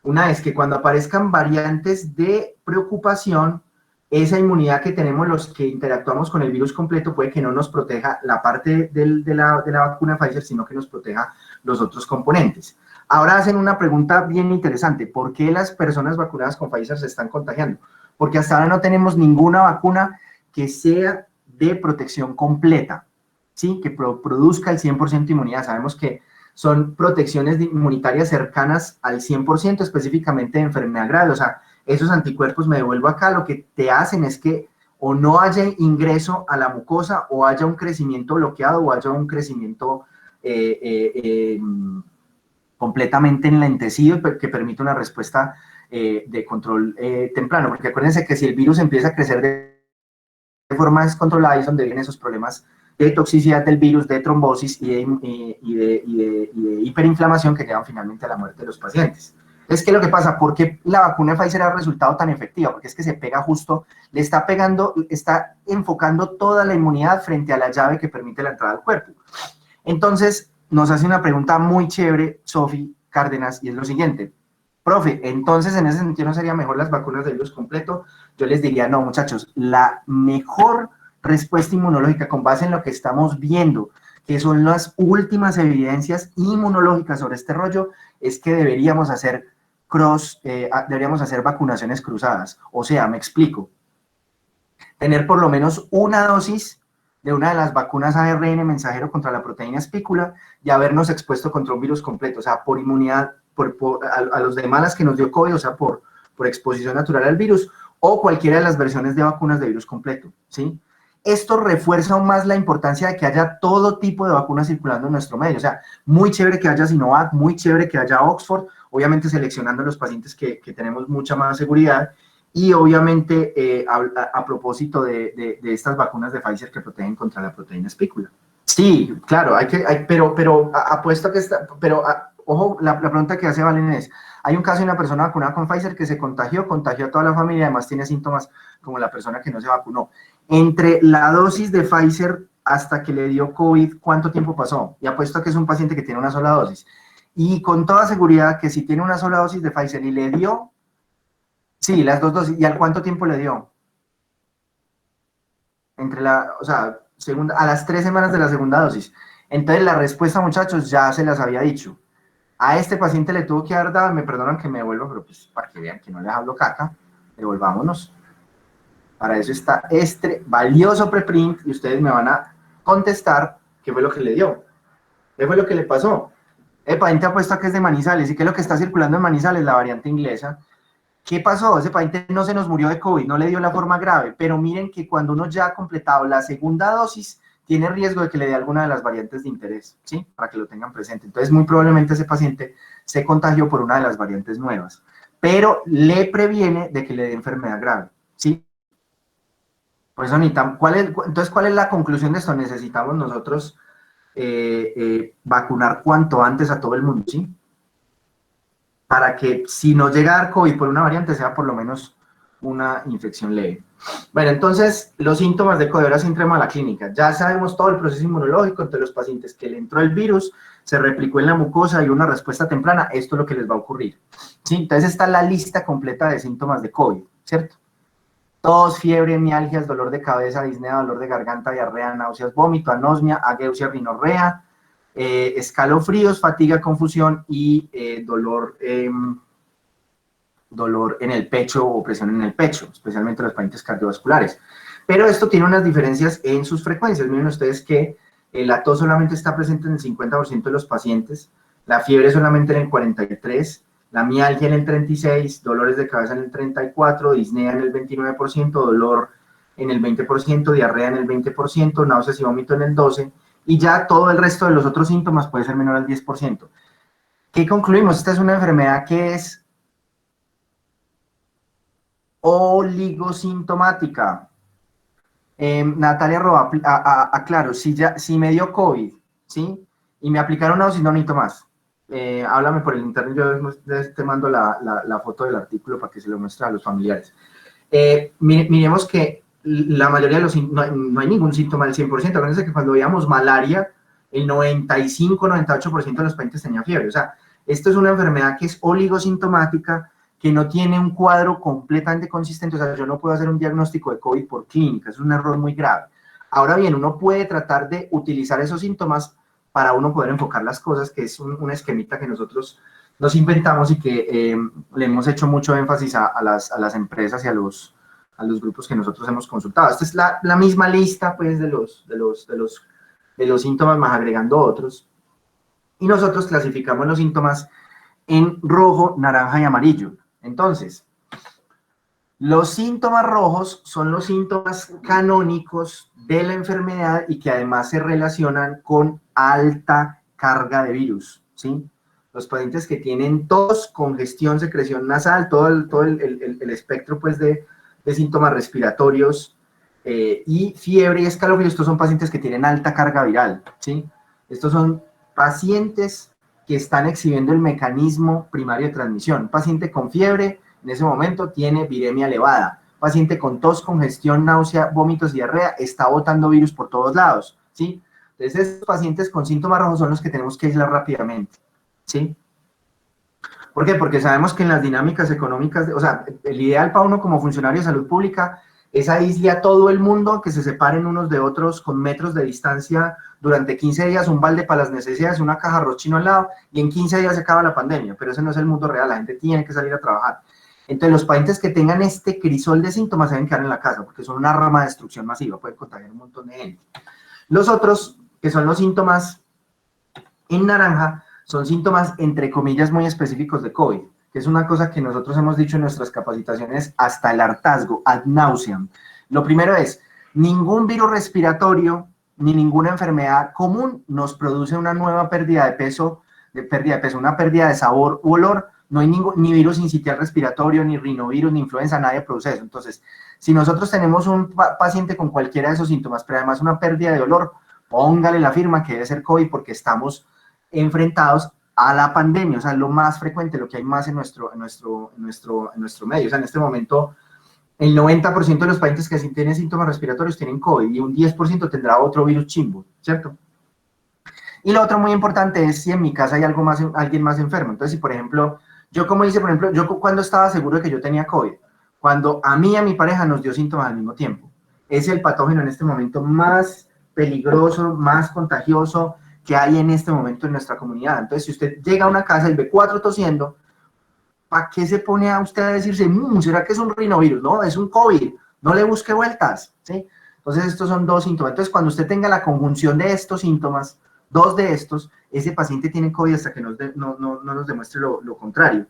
Una es que cuando aparezcan variantes de preocupación, esa inmunidad que tenemos los que interactuamos con el virus completo puede que no nos proteja la parte de la vacuna Pfizer, sino que nos proteja los otros componentes. Ahora hacen una pregunta bien interesante. ¿Por qué las personas vacunadas con Pfizer se están contagiando? Porque hasta ahora no tenemos ninguna vacuna que sea de protección completa, ¿sí? Que produzca el 100% de inmunidad. Sabemos que son protecciones inmunitarias cercanas al 100%, específicamente de enfermedad grave. O sea, esos anticuerpos, me devuelvo acá, lo que te hacen es que o no haya ingreso a la mucosa, o haya un crecimiento bloqueado, o haya un crecimiento completamente enlentecido, que permite una respuesta de control temprano. Porque acuérdense que si el virus empieza a crecer de forma descontrolada, es donde vienen esos problemas de toxicidad del virus, de trombosis y de hiperinflamación, que llevan finalmente a la muerte de los pacientes. Es que lo que pasa, ¿por qué la vacuna de Pfizer ha resultado tan efectiva? Porque es que se pega justo, le está pegando, está enfocando toda la inmunidad frente a la llave que permite la entrada al cuerpo. Entonces, nos hace una pregunta muy chévere, Sofi Cárdenas, y es lo siguiente: profe, entonces en ese sentido, ¿no sería mejor las vacunas de virus completo? Yo les diría, no, muchachos, la mejor respuesta inmunológica, con base en lo que estamos viendo, que son las últimas evidencias inmunológicas sobre este rollo, es que deberíamos hacer vacunaciones cruzadas. O sea, me explico: tener por lo menos una dosis de una de las vacunas ARN mensajero contra la proteína espícula y habernos expuesto contra un virus completo, o sea, por inmunidad, a los de malas que nos dio COVID, o sea, por exposición natural al virus, o cualquiera de las versiones de vacunas de virus completo, ¿sí? Esto refuerza aún más la importancia de que haya todo tipo de vacunas circulando en nuestro medio. O sea, muy chévere que haya Sinovac, muy chévere que haya Oxford, obviamente seleccionando a los pacientes que tenemos mucha más seguridad, y obviamente a propósito de estas vacunas de Pfizer que protegen contra la proteína espícula. Sí, claro, pero apuesto que está, ojo, la pregunta que hace Valen es: hay un caso de una persona vacunada con Pfizer que se contagió a toda la familia, además tiene síntomas como la persona que no se vacunó. Entre la dosis de Pfizer hasta que le dio COVID, ¿cuánto tiempo pasó? Y apuesto que es un paciente que tiene una sola dosis. Y con toda seguridad que si tiene una sola dosis de Pfizer y le dio, sí, las dos dosis, ¿y al cuánto tiempo le dio? O sea, a las 3 semanas de la segunda dosis. Entonces la respuesta, muchachos, ya se las había dicho. A este paciente le tuvo que haber dado, me perdonan que me devuelva, pero pues para que vean que no les hablo caca, devolvámonos. Para eso está este valioso preprint y ustedes me van a contestar qué fue lo que le dio, qué fue lo que le pasó. El paciente apuesta que es de Manizales, y qué es lo que está circulando en Manizales, la variante inglesa. ¿Qué pasó? Ese paciente no se nos murió de COVID, no le dio la forma grave, pero miren que cuando uno ya ha completado la segunda dosis, tiene riesgo de que le dé alguna de las variantes de interés, ¿sí? Para que lo tengan presente. Entonces, muy probablemente ese paciente se contagió por una de las variantes nuevas, pero le previene de que le dé enfermedad grave, ¿sí? Por eso necesitamos, entonces, ¿cuál es la conclusión de esto? Necesitamos nosotros vacunar cuanto antes a todo el mundo, ¿sí? Para que si nos llega a dar COVID por una variante, sea por lo menos una infección leve. Bueno, entonces, los síntomas de COVID, ahora sí entremos a la clínica. Ya sabemos todo el proceso inmunológico entre los pacientes que le entró el virus, se replicó en la mucosa y una respuesta temprana. Esto es lo que les va a ocurrir, ¿sí? Entonces, está la lista completa de síntomas de COVID, ¿cierto? Tos, fiebre, mialgias, dolor de cabeza, disnea, dolor de garganta, diarrea, náuseas, vómito, anosmia, ageusia, rinorrea, escalofríos, fatiga, confusión y dolor en el pecho o presión en el pecho, especialmente los pacientes cardiovasculares. Pero esto tiene unas diferencias en sus frecuencias. Miren ustedes que la tos solamente está presente en el 50% de los pacientes, la fiebre solamente en el 43%, la mialgia en el 36%, dolores de cabeza en el 34%, disnea en el 29%, dolor en el 20%, diarrea en el 20%, náuseas y vómito en el 12%, y ya todo el resto de los otros síntomas puede ser menor al 10%. ¿Qué concluimos? Esta es una enfermedad que es oligosintomática. Natalia Roa, aclaro, si me dio COVID, ¿sí? Y me aplicaron una dosis, no necesito más. Háblame por el internet, yo te mando la foto del artículo para que se lo muestre a los familiares. Miremos que la mayoría de los no hay ningún síntoma del 100%. Acuérdense que cuando veíamos malaria, el 95-98% de los pacientes tenía fiebre. O sea, esto es una enfermedad que es oligosintomática, que no tiene un cuadro completamente consistente. O sea, yo no puedo hacer un diagnóstico de COVID por clínica, es un error muy grave. Ahora bien, uno puede tratar de utilizar esos síntomas para uno poder enfocar las cosas, que es un esquemita que nosotros nos inventamos y que le hemos hecho mucho énfasis a las empresas y a los a los grupos que nosotros hemos consultado. Esta es la misma lista, pues, de los síntomas más agregando otros. Y nosotros clasificamos los síntomas en rojo, naranja y amarillo. Entonces, los síntomas rojos son los síntomas canónicos de la enfermedad y que además se relacionan con alta carga de virus, ¿sí? Los pacientes que tienen tos, congestión, secreción nasal, todo el espectro, pues, de síntomas respiratorios y fiebre y escalofríos, estos son pacientes que tienen alta carga viral, ¿sí? Estos son pacientes que están exhibiendo el mecanismo primario de transmisión. Un paciente con fiebre, en ese momento, tiene viremia elevada. Un paciente con tos, congestión, náusea, vómitos, diarrea, está botando virus por todos lados, ¿sí? Entonces, estos pacientes con síntomas rojos son los que tenemos que aislar rápidamente, ¿sí? ¿Por qué? Porque sabemos que en las dinámicas económicas, o sea, el ideal para uno como funcionario de salud pública es aislar a todo el mundo, que se separen unos de otros con metros de distancia durante 15 días, un balde para las necesidades, una caja de arroz chino al lado, y en 15 días se acaba la pandemia, pero ese no es el mundo real, la gente tiene que salir a trabajar. Entonces, los pacientes que tengan este crisol de síntomas se deben quedar en la casa, porque son una rama de destrucción masiva, pueden contagiar un montón de gente. Los otros, que son los síntomas en naranja, son síntomas, entre comillas, muy específicos de COVID, que es una cosa que nosotros hemos dicho en nuestras capacitaciones hasta el hartazgo, ad nauseam. Lo primero es, ningún virus respiratorio ni ninguna enfermedad común nos produce una nueva pérdida de peso, una pérdida de sabor u olor. No hay ni virus sincitial respiratorio, ni rinovirus, ni influenza, nadie produce eso. Entonces, si nosotros tenemos un paciente con cualquiera de esos síntomas, pero además una pérdida de olor, póngale la firma que debe ser COVID porque estamos enfrentados a la pandemia, o sea, lo más frecuente, lo que hay más en nuestro medio. O sea, en este momento, el 90% de los pacientes que tienen síntomas respiratorios tienen COVID y un 10% tendrá otro virus chimbo, ¿cierto? Y lo otro muy importante es si en mi casa hay alguien más enfermo. Entonces, si por ejemplo, yo como hice, por ejemplo, yo cuando estaba seguro de que yo tenía COVID, cuando a mí y a mi pareja nos dio síntomas al mismo tiempo, es el patógeno en este momento más peligroso, más contagioso que hay en este momento en nuestra comunidad. Entonces, si usted llega a una casa y ve 4 tosiendo, ¿para qué se pone a usted a decirse, será que es un rinovirus? No, es un COVID, no le busque vueltas, ¿sí? Entonces, estos son 2 síntomas. Entonces, cuando usted tenga la conjunción de estos síntomas, 2 de estos, ese paciente tiene COVID hasta que no nos demuestre lo contrario.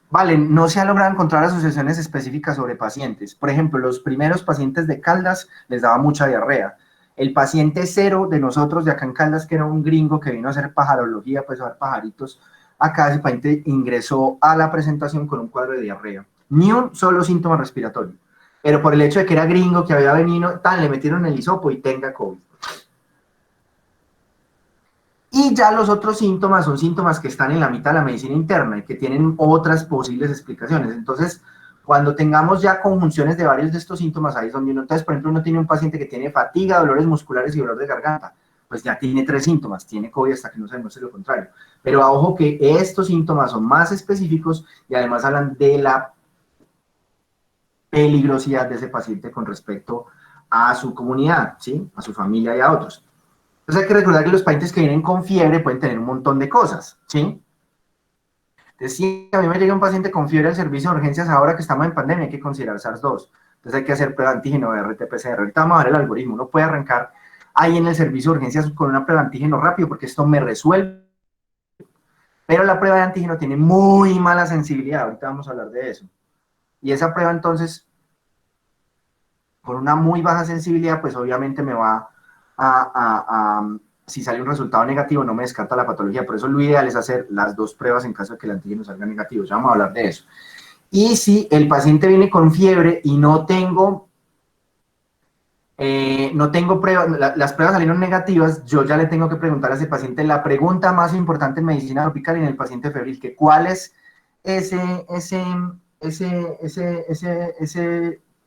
Vale, no se ha logrado encontrar asociaciones específicas sobre pacientes. Por ejemplo, los primeros pacientes de Caldas les daba mucha diarrea. El paciente 0 de nosotros de acá en Caldas, que era un gringo que vino a hacer pajarología, pues a ver pajaritos, acá ese paciente ingresó a la presentación con un cuadro de diarrea. Ni un solo síntoma respiratorio. Pero por el hecho de que era gringo, que había venido, le metieron el hisopo y tenga COVID. Y ya los otros síntomas son síntomas que están en la mitad de la medicina interna y que tienen otras posibles explicaciones. Entonces, cuando tengamos ya conjunciones de varios de estos síntomas, ahí es donde uno, entonces, por ejemplo, uno tiene un paciente que tiene fatiga, dolores musculares y dolor de garganta, pues ya tiene 3 síntomas, tiene COVID hasta que no se demuestre lo contrario. Pero a ojo que estos síntomas son más específicos y además hablan de la peligrosidad de ese paciente con respecto a su comunidad, ¿sí? A su familia y a otros. Entonces hay que recordar que los pacientes que vienen con fiebre pueden tener un montón de cosas, ¿sí? Entonces, si a mí me llega un paciente con fiebre al servicio de urgencias ahora que estamos en pandemia, hay que considerar SARS-2. Entonces hay que hacer prueba de antígeno, RT-PCR. Ahorita vamos a ver el algoritmo. Uno puede arrancar ahí en el servicio de urgencias con una prueba de antígeno rápido porque esto me resuelve. Pero la prueba de antígeno tiene muy mala sensibilidad. Ahorita vamos a hablar de eso. Y esa prueba entonces, con una muy baja sensibilidad, pues obviamente me va si sale un resultado negativo, no me descarta la patología. Por eso lo ideal es hacer las 2 pruebas en caso de que el antígeno salga negativo. Ya vamos a hablar de eso. Y si el paciente viene con fiebre y no tengo pruebas, las pruebas salieron negativas, yo ya le tengo que preguntar a ese paciente la pregunta más importante en medicina tropical y en el paciente febril, que cuál es ese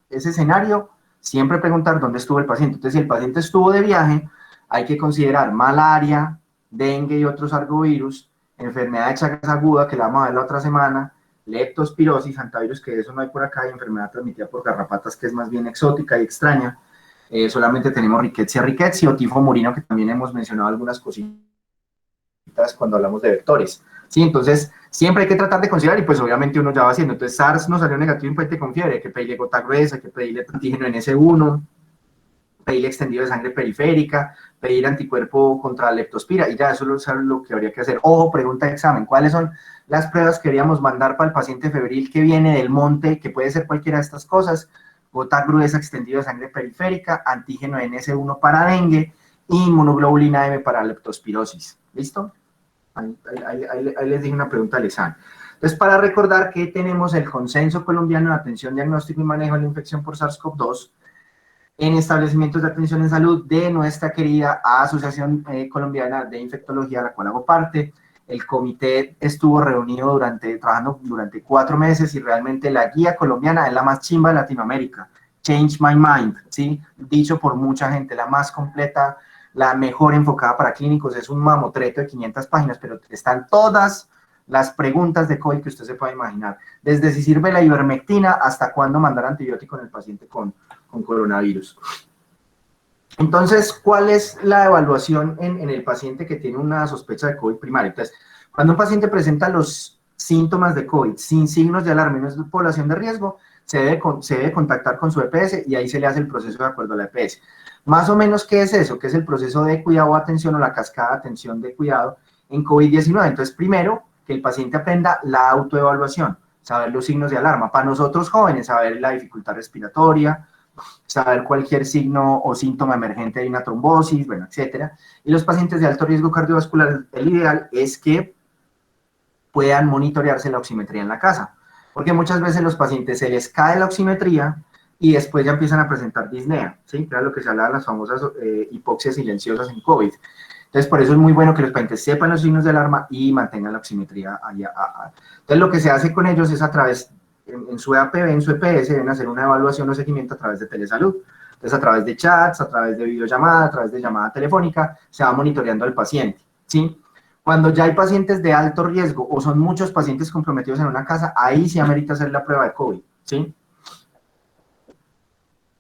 escenario. Siempre preguntar dónde estuvo el paciente. Entonces, si el paciente estuvo de viaje, hay que considerar malaria, dengue y otros arbovirus, enfermedad de Chagas aguda, que la vamos a ver la otra semana, leptospirosis, hantavirus, que eso no hay por acá, y enfermedad transmitida por garrapatas, que es más bien exótica y extraña. Solamente tenemos Rickettsia rickettsii o tifo murino, que también hemos mencionado algunas cositas cuando hablamos de vectores. ¿sí? Entonces, siempre hay que tratar de considerar, y pues obviamente uno ya va haciendo. Entonces, SARS nos salió negativo en puente con fiebre, hay que pedirle gota gruesa, hay que pedirle antígeno NS1, pedir extendido de sangre periférica, pedir anticuerpo contra leptospira, y ya eso es lo que habría que hacer. Ojo, pregunta de examen, ¿cuáles son las pruebas que queríamos mandar para el paciente febril que viene del monte, que puede ser cualquiera de estas cosas? Gota gruesa, extendido de sangre periférica, antígeno NS1 para dengue, y inmunoglobulina M para leptospirosis. ¿Listo? Ahí les dije una pregunta al examen. Entonces, para recordar que tenemos el Consenso Colombiano de Atención, Diagnóstico y Manejo de la Infección por SARS-CoV-2 en establecimientos de atención en salud de nuestra querida Asociación Colombiana de Infectología, a la cual hago parte. El comité estuvo reunido trabajando durante 4 meses, y realmente la guía colombiana es la más chimba de Latinoamérica. Change My Mind, ¿sí? Dicho por mucha gente, la más completa, la mejor enfocada para clínicos. Es un mamotreto de 500 páginas, pero están todas las preguntas de COVID que usted se pueda imaginar. Desde si sirve la ivermectina hasta cuándo mandar antibiótico en el paciente con coronavirus. Entonces, ¿cuál es la evaluación en el paciente que tiene una sospecha de COVID primaria? Entonces, cuando un paciente presenta los síntomas de COVID sin signos de alarma y no es población de riesgo, se debe contactar con su EPS, y ahí se le hace el proceso de acuerdo a la EPS. Más o menos, ¿qué es eso? ¿Qué es el proceso de cuidado o atención, o la cascada de atención de cuidado en COVID-19? Entonces, primero, que el paciente aprenda la autoevaluación, saber los signos de alarma. Para nosotros jóvenes, saber la dificultad respiratoria, saber cualquier signo o síntoma emergente de una trombosis, bueno, etcétera. Y los pacientes de alto riesgo cardiovascular, el ideal es que puedan monitorearse la oximetría en la casa, porque muchas veces los pacientes se les cae la oximetría y después ya empiezan a presentar disnea, ¿sí? Era lo que se hablaba de las famosas hipoxias silenciosas en COVID. Entonces, por eso es muy bueno que los pacientes sepan los signos de alarma y mantengan la oximetría allá. Entonces, lo que se hace con ellos es a través, en su EAPB, en su EPS, deben hacer una evaluación o seguimiento a través de telesalud. Entonces, a través de chats, a través de videollamada, a través de llamada telefónica, se va monitoreando al paciente, ¿sí? Cuando ya hay pacientes de alto riesgo o son muchos pacientes comprometidos en una casa, ahí sí amerita hacer la prueba de COVID, ¿sí?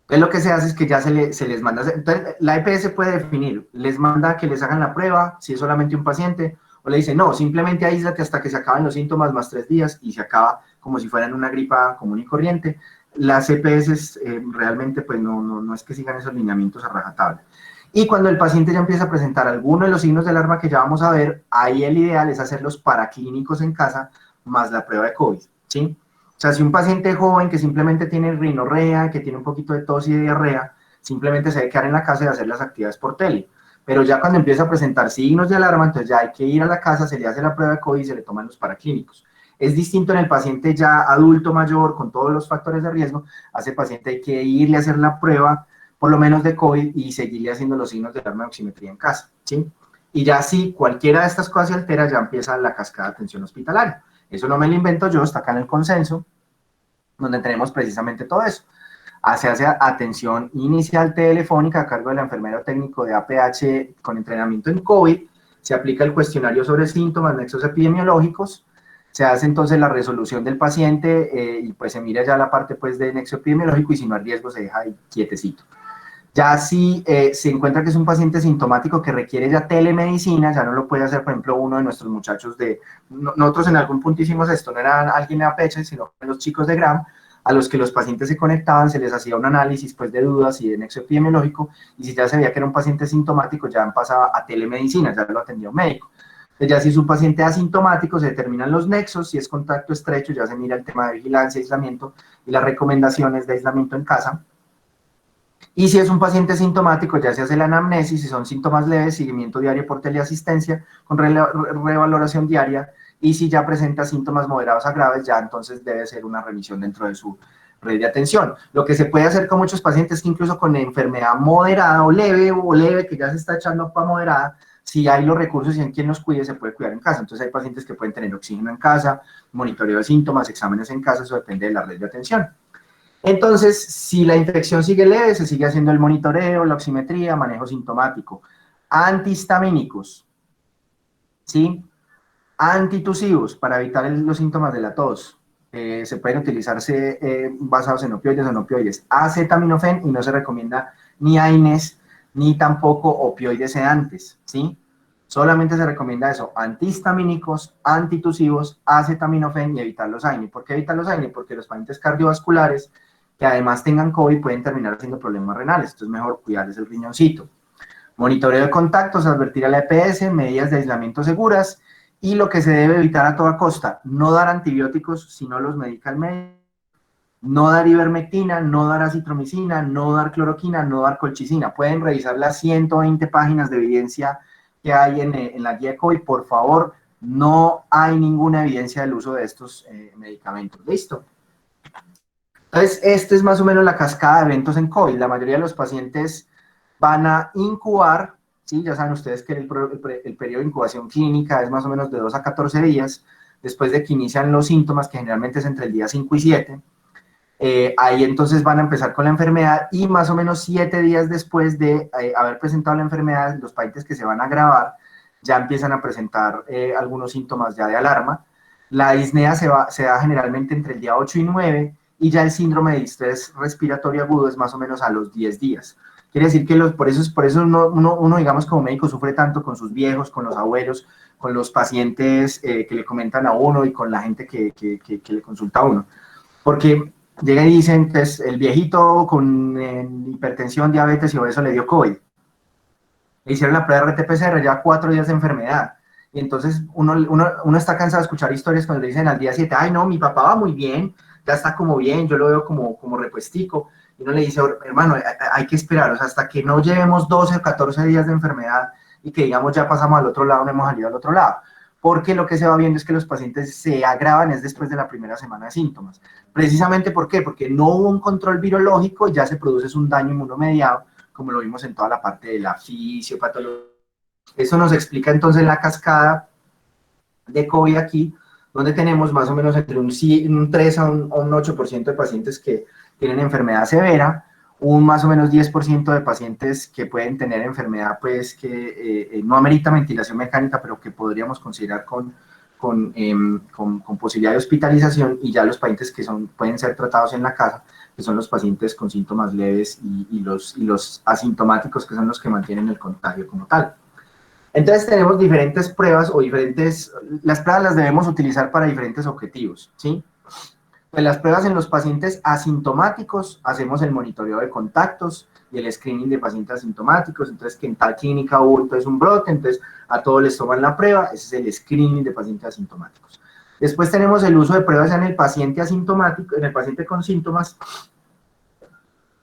Entonces, lo que se hace es que ya se les manda, entonces la EPS puede definir, les manda que les hagan la prueba, si es solamente un paciente, o le dice, no, simplemente aíslate hasta que se acaben los síntomas más 3 días, y se acaba como si fueran una gripa común y corriente. Las EPS realmente pues no es que sigan esos lineamientos a rajatabla. Y cuando el paciente ya empieza a presentar alguno de los signos de alarma que ya vamos a ver, ahí el ideal es hacer los paraclínicos en casa más la prueba de COVID, ¿sí? O sea, si un paciente joven que simplemente tiene rinorrea, que tiene un poquito de tos y de diarrea, simplemente se debe quedar en la casa y hacer las actividades por tele. Pero ya cuando empieza a presentar signos de alarma, entonces ya hay que ir a la casa, se le hace la prueba de COVID y se le toman los paraclínicos. Es distinto en el paciente ya adulto mayor, con todos los factores de riesgo. A ese paciente hay que irle a hacer la prueba, por lo menos de COVID, y seguirle haciendo los signos de alarma de oximetría en casa, ¿sí? Y ya si cualquiera de estas cosas se altera, ya empieza la cascada de atención hospitalaria. Eso no me lo invento yo, está acá en el consenso, donde tenemos precisamente todo eso. Se hace atención inicial telefónica a cargo del enfermero técnico de APH con entrenamiento en COVID, se aplica el cuestionario sobre síntomas, nexos epidemiológicos, se hace entonces la resolución del paciente y pues se mira ya la parte pues de nexo epidemiológico, y si no hay riesgo se deja ahí quietecito. Ya si se encuentra que es un paciente sintomático que requiere ya telemedicina, ya no lo puede hacer, por ejemplo, uno de nuestros muchachos nosotros en algún punto hicimos esto, no era alguien de APH, sino los chicos de Gram, a los que los pacientes se conectaban, se les hacía un análisis pues de dudas y de nexo epidemiológico, y si ya se veía que era un paciente sintomático, ya pasaba a telemedicina, ya lo atendía un médico. Entonces ya si es un paciente asintomático, se determinan los nexos, si es contacto estrecho, ya se mira el tema de vigilancia, aislamiento y las recomendaciones de aislamiento en casa. Y si es un paciente sintomático, ya se hace la anamnesis, si son síntomas leves, seguimiento diario por teleasistencia con revaloración diaria, y si ya presenta síntomas moderados a graves, ya entonces debe ser una remisión dentro de su red de atención. Lo que se puede hacer con muchos pacientes que incluso con enfermedad moderada o leve, que ya se está echando para moderada, si hay los recursos y en quien los cuide, se puede cuidar en casa. Entonces hay pacientes que pueden tener oxígeno en casa, monitoreo de síntomas, exámenes en casa, eso depende de la red de atención. Entonces, si la infección sigue leve, se sigue haciendo el monitoreo, la oximetría, manejo sintomático. Antihistamínicos, ¿sí? Antitusivos para evitar los síntomas de la tos. Se pueden utilizarse basados en opioides o no opioides. Acetaminofén, y no se recomienda ni AINES ni tampoco opioides sedantes, ¿sí? Solamente se recomienda eso, antihistamínicos, antitusivos, acetaminofén y evitar los AINE. ¿Por qué evitar los AINE? Porque los pacientes cardiovasculares que además tengan COVID pueden terminar haciendo problemas renales, entonces es mejor cuidarles el riñoncito. Monitoreo de contactos, advertir a la EPS, medidas de aislamiento seguras y lo que se debe evitar a toda costa, no dar antibióticos si no los medica el médico, no dar ivermectina, no dar acitromicina, no dar cloroquina, no dar colchicina. Pueden revisar las 120 páginas de evidencia que hay en la guía COVID. Por favor, no hay ninguna evidencia del uso de estos medicamentos. ¿Listo? Entonces, esta es más o menos la cascada de eventos en COVID. La mayoría de los pacientes van a incubar, ¿sí? Ya saben ustedes que el periodo de incubación clínica es más o menos de 2 a 14 días, después de que inician los síntomas, que generalmente es entre el día 5 y 7. Ahí entonces van a empezar con la enfermedad y más o menos 7 días después de haber presentado la enfermedad, los pacientes que se van a agravar ya empiezan a presentar algunos síntomas ya de alarma. La disnea se da generalmente entre el día 8 y 9 y ya el síndrome de distrés respiratorio agudo es más o menos a los 10 días. Quiere decir que por eso uno, digamos, como médico sufre tanto con sus viejos, con los abuelos, con los pacientes que le comentan a uno y con la gente que le consulta a uno. Porque llega y dicen, pues, el viejito con hipertensión, diabetes y obeso le dio COVID. Le hicieron la prueba RT-PCR, ya 4 días de enfermedad. Y entonces uno está cansado de escuchar historias cuando le dicen al día 7, ay, no, mi papá va muy bien, ya está como bien, yo lo veo como repuestico. Y uno le dice, hermano, hay que esperar, o sea, hasta que no llevemos 12 o 14 días de enfermedad y que digamos ya pasamos al otro lado, no hemos salido al otro lado. Porque lo que se va viendo es que los pacientes se agravan es después de la primera semana de síntomas. Precisamente, ¿por qué? Porque no hubo un control virológico, ya se produce un daño inmunomediado, como lo vimos en toda la parte de la fisiopatología. Eso nos explica entonces la cascada de COVID aquí, donde tenemos más o menos entre un 3 a un 8% de pacientes que tienen enfermedad severa, un más o menos 10% de pacientes que pueden tener enfermedad pues que no amerita ventilación mecánica, pero que podríamos considerar con posibilidad de hospitalización, y ya los pacientes que pueden ser tratados en la casa, que son los pacientes con síntomas leves y los asintomáticos, que son los que mantienen el contagio como tal. Entonces tenemos diferentes pruebas las pruebas las debemos utilizar para diferentes objetivos, ¿sí? Pues las pruebas en los pacientes asintomáticos, hacemos el monitoreo de contactos y el screening de pacientes asintomáticos. Entonces, que en tal clínica hubo entonces un brote, entonces a todos les toman la prueba, ese es el screening de pacientes asintomáticos. Después tenemos el uso de pruebas en el paciente asintomático, en el paciente con síntomas,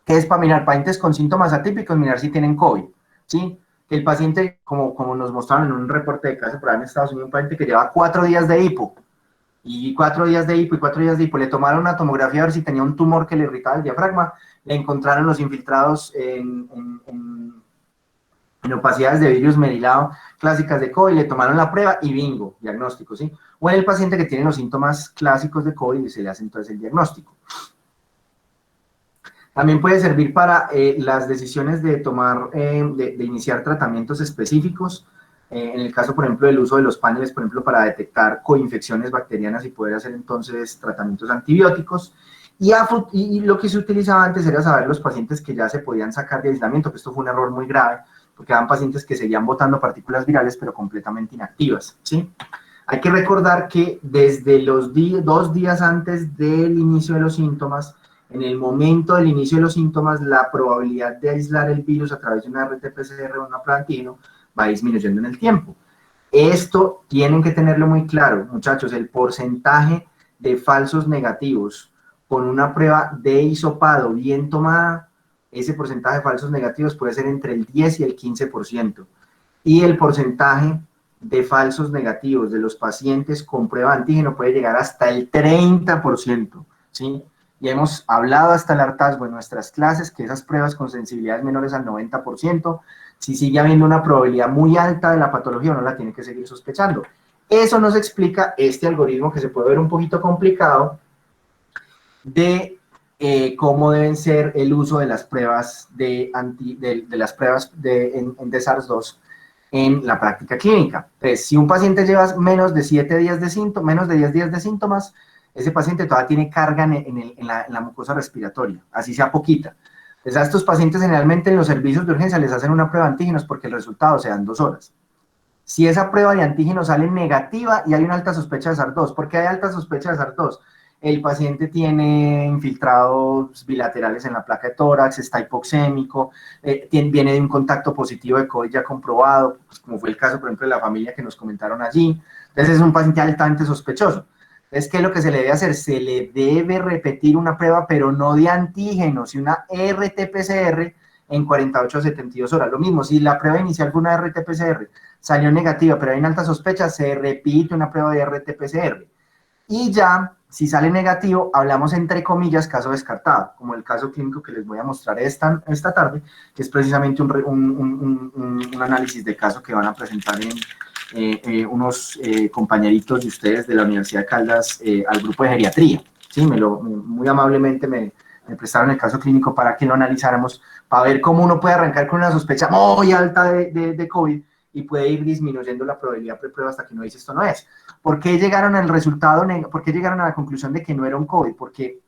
que es para mirar pacientes con síntomas atípicos, mirar si tienen COVID, ¿sí? Que el paciente, como nos mostraron en un reporte de caso por ahí en Estados Unidos, un paciente que lleva 4 días de hipo, y 4 días de hipo y 4 días de hipo, le tomaron una tomografía a ver si tenía un tumor que le irritaba el diafragma, le encontraron los infiltrados en opacidades de virus merilado clásicas de COVID, le tomaron la prueba y bingo, diagnóstico, ¿sí? O en el paciente que tiene los síntomas clásicos de COVID y se le hace entonces el diagnóstico. También puede servir para las decisiones de tomar, de iniciar tratamientos específicos, en el caso, por ejemplo, del uso de los paneles, por ejemplo, para detectar coinfecciones bacterianas y poder hacer entonces tratamientos antibióticos. Y lo que se utilizaba antes era saber los pacientes que ya se podían sacar de aislamiento, que esto fue un error muy grave, porque eran pacientes que seguían botando partículas virales, pero completamente inactivas, ¿sí? Hay que recordar que desde los 2 días antes del inicio de los síntomas, en el momento del inicio de los síntomas, la probabilidad de aislar el virus a través de una RT-PCR o una prueba de antígeno va disminuyendo en el tiempo. Esto tienen que tenerlo muy claro, muchachos, el porcentaje de falsos negativos con una prueba de hisopado bien tomada, ese porcentaje de falsos negativos puede ser entre el 10 y el 15%. Y el porcentaje de falsos negativos de los pacientes con prueba de antígeno puede llegar hasta el 30%, ¿sí? Y hemos hablado hasta el hartazgo en nuestras clases que esas pruebas con sensibilidades menores al 90%, si sigue habiendo una probabilidad muy alta de la patología, uno la tiene que seguir sospechando. Eso nos explica este algoritmo que se puede ver un poquito complicado de cómo deben ser el uso de las pruebas de SARS-2 en la práctica clínica. Entonces, si un paciente lleva menos de 7 días de síntomas, menos de 10 días de síntomas, ese paciente todavía tiene carga en la mucosa respiratoria, así sea poquita. Entonces, a estos pacientes generalmente en los servicios de urgencia les hacen una prueba de antígenos porque el resultado se da en 2 horas. Si esa prueba de antígeno sale negativa y hay una alta sospecha de SARS-2, ¿por qué hay alta sospecha de SARS-2? El paciente tiene infiltrados bilaterales en la placa de tórax, está hipoxémico, viene de un contacto positivo de COVID ya comprobado, pues como fue el caso, por ejemplo, de la familia que nos comentaron allí. Entonces es un paciente altamente sospechoso. Entonces, ¿qué es lo que se le debe hacer? Se le debe repetir una prueba, pero no de antígenos, sino una RT-PCR en 48 a 72 horas. Lo mismo, si la prueba inicial fue una RT-PCR, salió negativa, pero hay una alta sospecha, se repite una prueba de RT-PCR. Y ya, si sale negativo, hablamos entre comillas caso descartado, como el caso clínico que les voy a mostrar esta tarde, que es precisamente un análisis de caso que van a presentar en unos compañeritos de ustedes de la Universidad de Caldas al grupo de geriatría. ¿Sí? Muy amablemente me prestaron el caso clínico para que lo analizáramos, para ver cómo uno puede arrancar con una sospecha muy alta de COVID y puede ir disminuyendo la probabilidad preprueba hasta que uno dice esto no es. ¿Por qué llegaron al resultado, por qué llegaron a la conclusión de que no era un COVID? Porque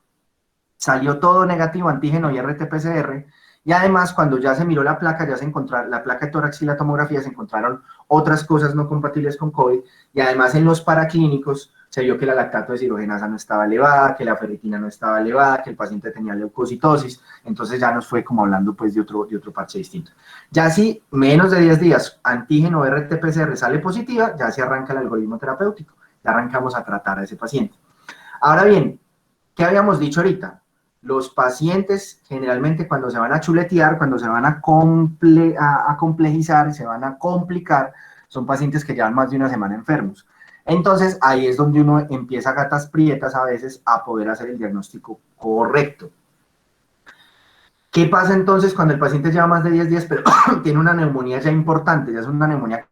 salió todo negativo, antígeno y RT-PCR, y además cuando ya se miró la placa, ya se encontraron, la placa de tórax y la tomografía, se encontraron otras cosas no compatibles con COVID, y además en los paraclínicos se vio que la lactato deshidrogenasa no estaba elevada, que la ferritina no estaba elevada, que el paciente tenía leucocitosis, entonces ya nos fue como hablando pues de otro parche distinto. Ya si menos de 10 días antígeno RT-PCR sale positiva, ya se arranca el algoritmo terapéutico, ya arrancamos a tratar a ese paciente. Ahora bien, ¿qué habíamos dicho ahorita? Los pacientes generalmente cuando se van a chuletear, cuando se van a complejizar, se van a complicar, son pacientes que llevan más de una semana enfermos. Entonces ahí es donde uno empieza a gatas prietas a veces a poder hacer el diagnóstico correcto. ¿Qué pasa entonces cuando el paciente lleva más de 10 días pero tiene una neumonía ya importante, ya es una neumonía?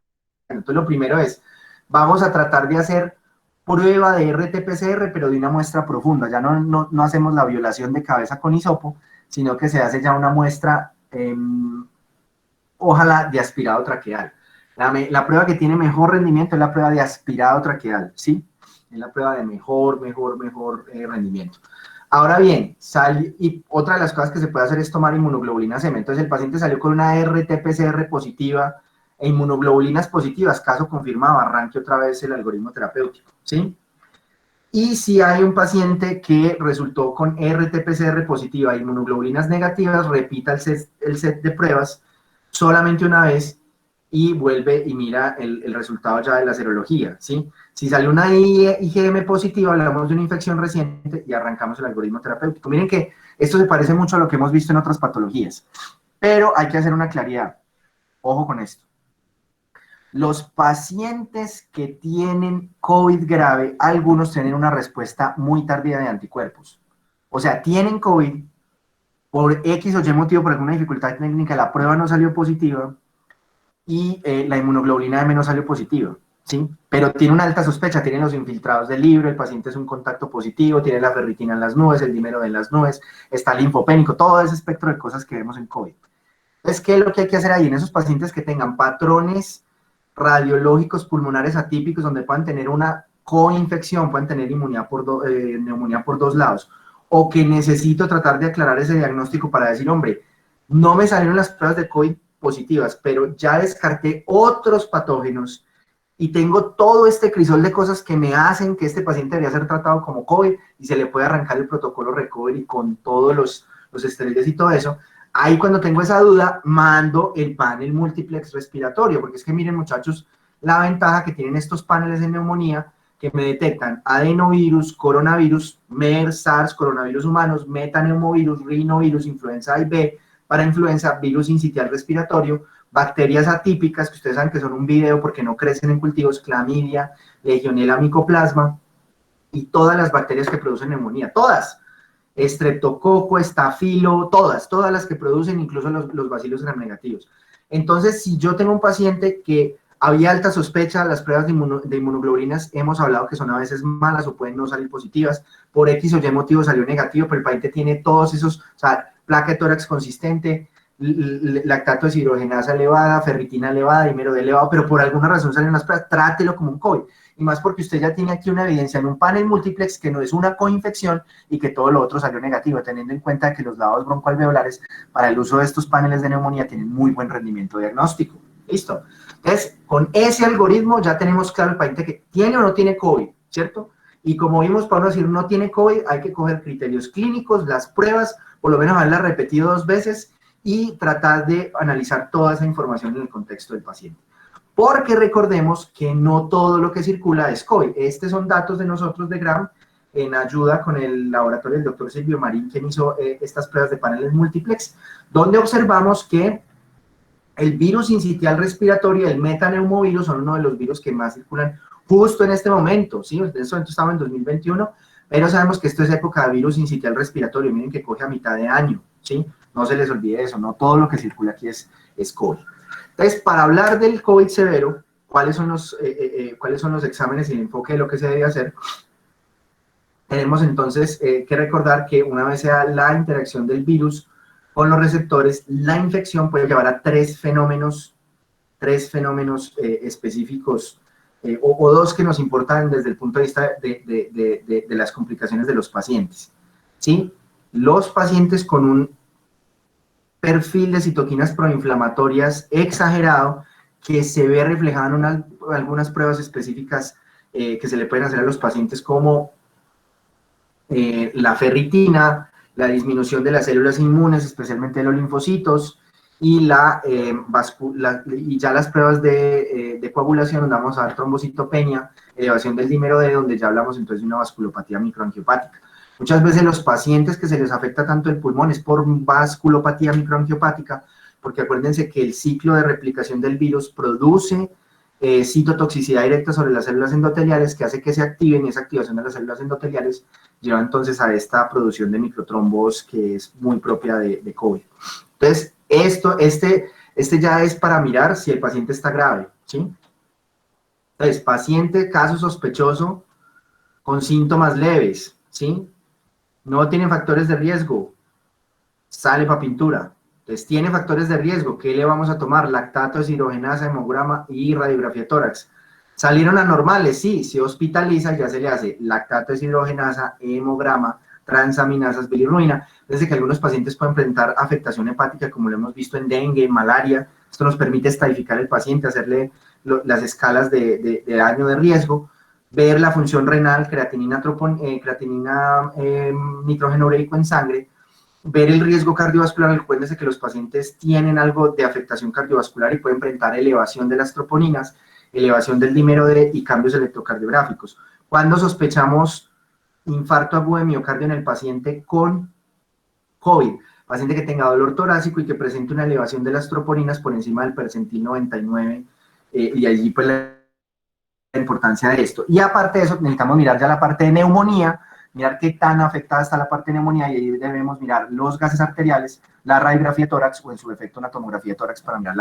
Entonces lo primero es, vamos a tratar de hacer prueba de RT-PCR, pero de una muestra profunda. Ya no hacemos la violación de cabeza con hisopo, sino que se hace ya una muestra, ojalá, de aspirado traqueal. La prueba que tiene mejor rendimiento es la prueba de aspirado traqueal, ¿sí? Es la prueba de mejor rendimiento. Ahora bien, y otra de las cosas que se puede hacer es tomar inmunoglobulinas M. Entonces el paciente salió con una RT-PCR positiva e inmunoglobulinas positivas, caso confirmado, arranque otra vez el algoritmo terapéutico, ¿sí? Y si hay un paciente que resultó con RT-PCR positiva e inmunoglobulinas negativas, repita el set de pruebas solamente una vez y vuelve y mira el resultado ya de la serología, ¿sí? Si sale una IgM positiva, hablamos de una infección reciente y arrancamos el algoritmo terapéutico. Miren que esto se parece mucho a lo que hemos visto en otras patologías, pero hay que hacer una claridad. Ojo con esto. Los pacientes que tienen COVID grave, algunos tienen una respuesta muy tardía de anticuerpos. O sea, tienen COVID, por X o Y motivo, por alguna dificultad técnica, la prueba no salió positiva y la inmunoglobulina M no salió positiva, ¿sí? Pero tiene una alta sospecha, tienen los infiltrados del libro, el paciente es un contacto positivo, tiene la ferritina en las nubes, el dímero en las nubes, está linfopénico, todo ese espectro de cosas que vemos en COVID. Entonces, ¿qué es lo que hay que hacer ahí? En esos pacientes que tengan patrones radiológicos pulmonares atípicos donde puedan tener una coinfección, pueden tener neumonía por dos lados, o que necesito tratar de aclarar ese diagnóstico para decir, hombre, no me salieron las pruebas de COVID positivas, pero ya descarté otros patógenos y tengo todo este crisol de cosas que me hacen que este paciente debería ser tratado como COVID y se le puede arrancar el protocolo recovery con todos los esteroides y todo eso. Ahí cuando tengo esa duda, mando el panel multiplex respiratorio, porque es que miren muchachos, la ventaja que tienen estos paneles de neumonía, que me detectan adenovirus, coronavirus, MERS, SARS, coronavirus humanos, metaneumovirus, rinovirus, influenza A y B, para influenza, virus incitial respiratorio, bacterias atípicas, que ustedes saben que son un video porque no crecen en cultivos, clamidia, legionela, micoplasma, y todas las bacterias que producen neumonía, todas, estreptococo, estafilo, todas las que producen, incluso los bacilos gram-negativos. Entonces, si yo tengo un paciente que había alta sospecha, las pruebas de inmunoglobulinas hemos hablado que son a veces malas o pueden no salir positivas, por X o Y motivo salió negativo, pero el paciente tiene todos esos, o sea, placa de tórax consistente, lactato deshidrogenasa elevada, ferritina elevada, dímero D elevado, pero por alguna razón salen las pruebas, trátelo como un COVID. Y más porque usted ya tiene aquí una evidencia en un panel multiplex que no es una coinfección y que todo lo otro salió negativo, teniendo en cuenta que los lavados broncoalveolares para el uso de estos paneles de neumonía tienen muy buen rendimiento diagnóstico. Listo. Entonces, con ese algoritmo ya tenemos claro el paciente que tiene o no tiene COVID, ¿cierto? Y como vimos, para uno decir no tiene COVID, hay que coger criterios clínicos, las pruebas, por lo menos haberlas repetido 2 veces y tratar de analizar toda esa información en el contexto del paciente. Porque recordemos que no todo lo que circula es COVID. Estos son datos de nosotros de Gram, en ayuda con el laboratorio del doctor Silvio Marín, quien hizo estas pruebas de paneles múltiplex, donde observamos que el virus sincitial respiratorio y el metaneumovirus son uno de los virus que más circulan justo en este momento, ¿sí? En este momento estamos en 2021, pero sabemos que esto es época de virus sincitial respiratorio, miren que coge a mitad de año, ¿sí? No se les olvide eso, no todo lo que circula aquí es COVID. Entonces, para hablar del COVID severo, ¿cuáles son los exámenes y el enfoque de lo que se debe hacer? Tenemos entonces que recordar que una vez sea la interacción del virus con los receptores, la infección puede llevar a tres fenómenos específicos, o 2 que nos importan desde el punto de vista de las complicaciones de los pacientes, ¿sí? Los pacientes con un perfil de citoquinas proinflamatorias exagerado que se ve reflejado en algunas pruebas específicas que se le pueden hacer a los pacientes, como la ferritina, la disminución de las células inmunes, especialmente de los linfocitos, y ya las pruebas de coagulación, donde vamos a ver trombocitopenia, elevación del dímero D, donde ya hablamos entonces de una vasculopatía microangiopática. Muchas veces los pacientes que se les afecta tanto el pulmón es por vasculopatía microangiopática, porque acuérdense que el ciclo de replicación del virus produce citotoxicidad directa sobre las células endoteliales, que hace que se activen, y esa activación de las células endoteliales lleva entonces a esta producción de microtrombos que es muy propia de COVID. Entonces, este ya es para mirar si el paciente está grave, ¿sí? Entonces, paciente, caso sospechoso, con síntomas leves, ¿sí? No tiene factores de riesgo, sale para pintura. Entonces, tiene factores de riesgo, ¿qué le vamos a tomar? Lactato, deshidrogenasa, hemograma y radiografía de tórax. ¿Salieron anormales? Sí, se hospitaliza y ya se le hace lactato, deshidrogenasa, hemograma, transaminasas, bilirruina. Desde que algunos pacientes pueden presentar afectación hepática, como lo hemos visto en dengue, malaria. Esto nos permite estadificar el paciente, hacerle las escalas de daño de riesgo, ver la función renal, creatinina, nitrógeno ureico en sangre, ver el riesgo cardiovascular. Recuérdense que los pacientes tienen algo de afectación cardiovascular y pueden presentar elevación de las troponinas, elevación del dímero D y cambios electrocardiográficos. Cuando sospechamos infarto agudo de miocardio en el paciente con COVID, paciente que tenga dolor torácico y que presente una elevación de las troponinas por encima del percentil 99, y allí pues la importancia de esto. Y aparte de eso, necesitamos mirar ya la parte de neumonía, mirar qué tan afectada está la parte de neumonía, y ahí debemos mirar los gases arteriales, la radiografía de tórax o en su efecto una tomografía de tórax para mirar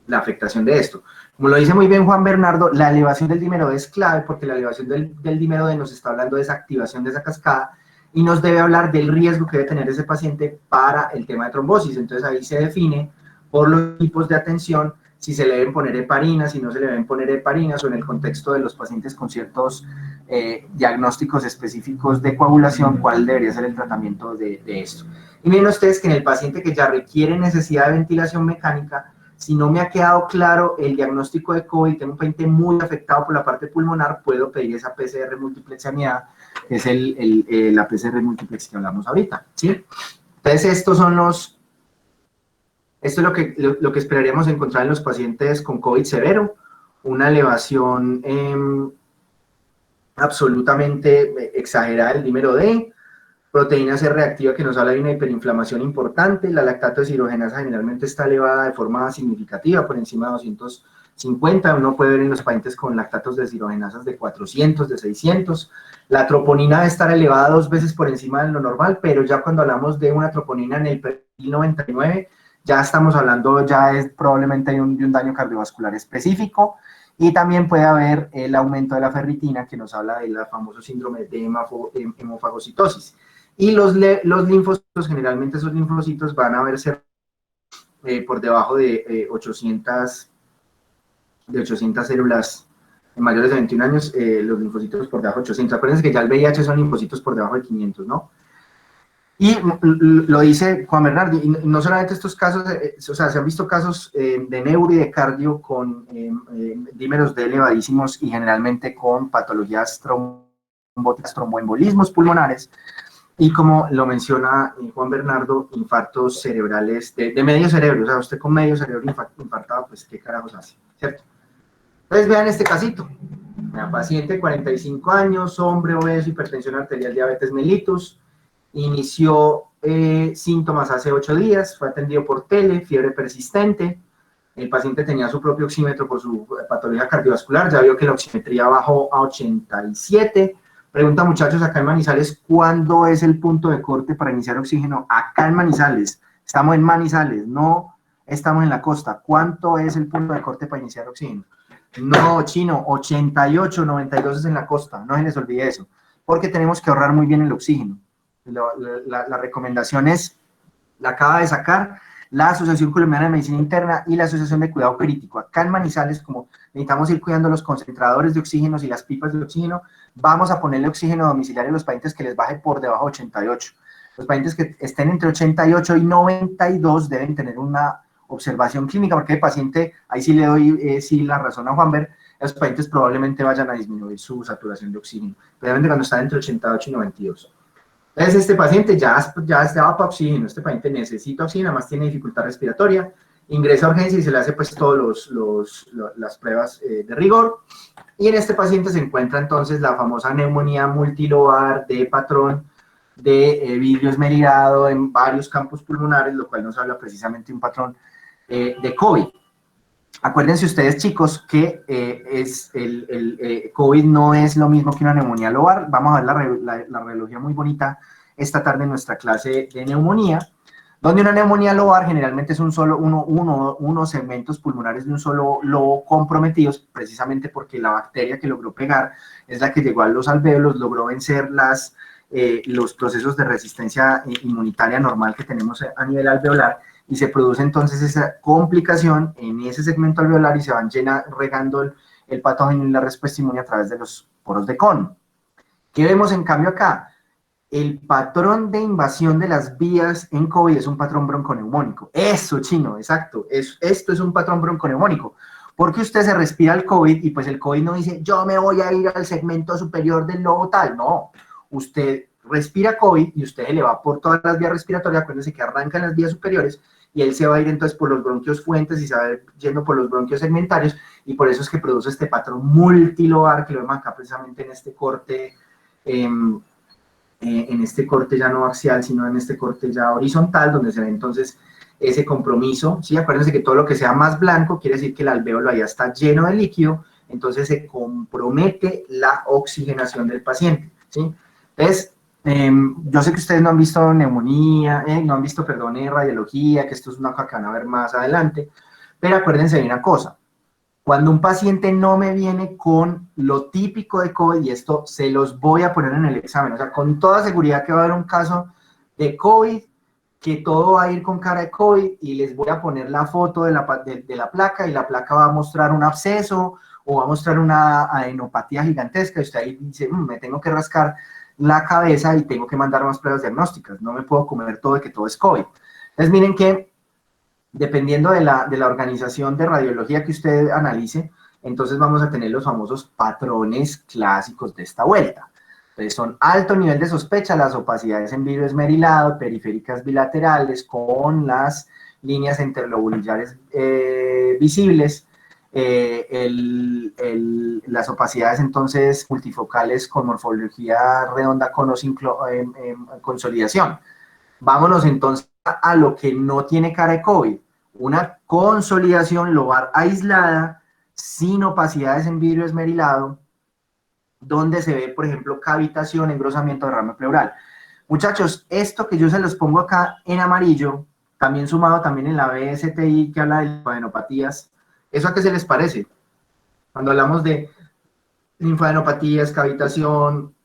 la afectación de esto. Como lo dice muy bien Juan Bernardo, la elevación del dímero D es clave, porque la elevación del dímero D nos está hablando de esa activación de esa cascada y nos debe hablar del riesgo que debe tener ese paciente para el tema de trombosis. Entonces ahí se define por los tipos de atención si se le deben poner heparinas, si no se le deben poner heparinas, o en el contexto de los pacientes con ciertos diagnósticos específicos de coagulación, cuál debería ser el tratamiento de esto. Y miren ustedes que en el paciente que ya requiere necesidad de ventilación mecánica, si no me ha quedado claro el diagnóstico de COVID, tengo un paciente muy afectado por la parte pulmonar, puedo pedir esa PCR multiplexamiada, que es la PCR multiplex que hablamos ahorita, ¿sí? Entonces, esto es lo que esperaríamos encontrar en los pacientes con COVID severo, una elevación absolutamente exagerada del dímero D, proteína C reactiva que nos habla de una hiperinflamación importante, la lactato deshidrogenasa generalmente está elevada de forma significativa, por encima de 250, uno puede ver en los pacientes con lactatos deshidrogenasas de 400, de 600, la troponina debe estar elevada 2 veces por encima de lo normal, pero ya cuando hablamos de una troponina en el perfil 99, ya estamos hablando, ya es probablemente de un daño cardiovascular específico. Y también puede haber el aumento de la ferritina, que nos habla del famoso síndrome de hemofagocitosis. Y los linfocitos, generalmente esos linfocitos van a verse por debajo de 800 células en mayores de 21 años, los linfocitos por debajo de 800. Acuérdense que ya el VIH son linfocitos por debajo de 500, ¿no? Y lo dice Juan Bernardo, y no solamente estos casos, o sea, se han visto casos de neuro y de cardio con dímeros D elevadísimos y generalmente con patologías trombóticas, tromboembolismos pulmonares, y como lo menciona Juan Bernardo, infartos cerebrales de medio cerebro, o sea, usted con medio cerebro infartado, pues qué carajos hace, ¿cierto? Entonces vean este casito, una paciente de 45 años, hombre, obeso, hipertensión arterial, diabetes mellitus, inició síntomas hace 8 días, fue atendido por tele, fiebre persistente, el paciente tenía su propio oxímetro por su patología cardiovascular, ya vio que la oximetría bajó a 87. Pregunta, muchachos, acá en Manizales, ¿cuándo es el punto de corte para iniciar oxígeno? Acá en Manizales, estamos en Manizales, no estamos en la costa. ¿Cuánto es el punto de corte para iniciar oxígeno? No, chino, 88, 92 es en la costa, no se les olvide eso, porque tenemos que ahorrar muy bien el oxígeno. La recomendación es, la acaba de sacar la Asociación Colombiana de Medicina Interna y la Asociación de Cuidado Crítico. Acá en Manizales, como necesitamos ir cuidando los concentradores de oxígeno y las pipas de oxígeno, vamos a ponerle oxígeno domiciliario a los pacientes que les baje por debajo de 88. Los pacientes que estén entre 88 y 92 deben tener una observación clínica, porque el paciente, ahí sí le doy sí la razón a Juanber, los pacientes probablemente vayan a disminuir su saturación de oxígeno, especialmente cuando están entre 88 y 92. Entonces, este paciente ya estaba para oxígeno, este paciente necesita oxígeno, además tiene dificultad respiratoria, ingresa a urgencia y se le hace pues todas las pruebas de rigor. Y en este paciente se encuentra entonces la famosa neumonía multilobar de patrón de vidrio esmerilado en varios campos pulmonares, lo cual nos habla precisamente de un patrón de COVID. Acuérdense ustedes, chicos, que el COVID no es lo mismo que una neumonía lobar. Vamos a ver la radiología muy bonita esta tarde en nuestra clase de neumonía, donde una neumonía lobar generalmente es unos segmentos pulmonares de un solo lobo comprometidos, precisamente porque la bacteria que logró pegar es la que llegó a los alvéolos, logró vencer los procesos de resistencia inmunitaria normal que tenemos a nivel alveolar, y se produce entonces esa complicación en ese segmento alveolar y se van regando el patógeno y la respuesta inmune a través de los poros de Kohn. ¿Qué vemos en cambio acá? El patrón de invasión de las vías en COVID es un patrón bronconeumónico. Eso, chino, exacto. Esto es un patrón bronconeumónico. Porque usted se respira el COVID y pues el COVID no dice, yo me voy a ir al segmento superior del lobo tal. No, usted respira COVID y usted le va por todas las vías respiratorias, acuérdense que arrancan las vías superiores y él se va a ir entonces por los bronquios fuentes y se va a ir yendo por los bronquios segmentarios, y por eso es que produce este patrón multilobar que lo vemos acá precisamente en este corte, en este corte ya no axial, sino en este corte ya horizontal, donde se ve entonces ese compromiso, ¿sí? Acuérdense que todo lo que sea más blanco quiere decir que el alvéolo allá está lleno de líquido, entonces se compromete la oxigenación del paciente, ¿sí? Entonces, yo sé que ustedes no han visto neumonía, no han visto, perdón, radiología, que esto es una cosa que van a ver más adelante, pero acuérdense de una cosa, cuando un paciente no me viene con lo típico de COVID, y esto se los voy a poner en el examen, o sea, con toda seguridad que va a haber un caso de COVID, que todo va a ir con cara de COVID, y les voy a poner la foto de la placa, y la placa va a mostrar un absceso, o va a mostrar una adenopatía gigantesca, y usted ahí dice, me tengo que rascar la cabeza y tengo que mandar más pruebas diagnósticas, no me puedo comer todo de que todo es COVID. Entonces miren que dependiendo de la organización de radiología que usted analice, entonces vamos a tener los famosos patrones clásicos de esta vuelta. Entonces son alto nivel de sospecha, las opacidades en vidrio esmerilado, periféricas bilaterales con las líneas interlobulares visibles, las opacidades entonces multifocales con morfología redonda con o sin consolidación. Vámonos entonces a lo que no tiene cara de COVID, una consolidación lobar aislada, sin opacidades en vidrio esmerilado, donde se ve, por ejemplo, cavitación, engrosamiento de rama pleural. Muchachos, esto que yo se los pongo acá en amarillo, también sumado también en la BSTI que habla de linfadenopatías, ¿eso a qué se les parece? Cuando hablamos de linfadenopatías, cavitación,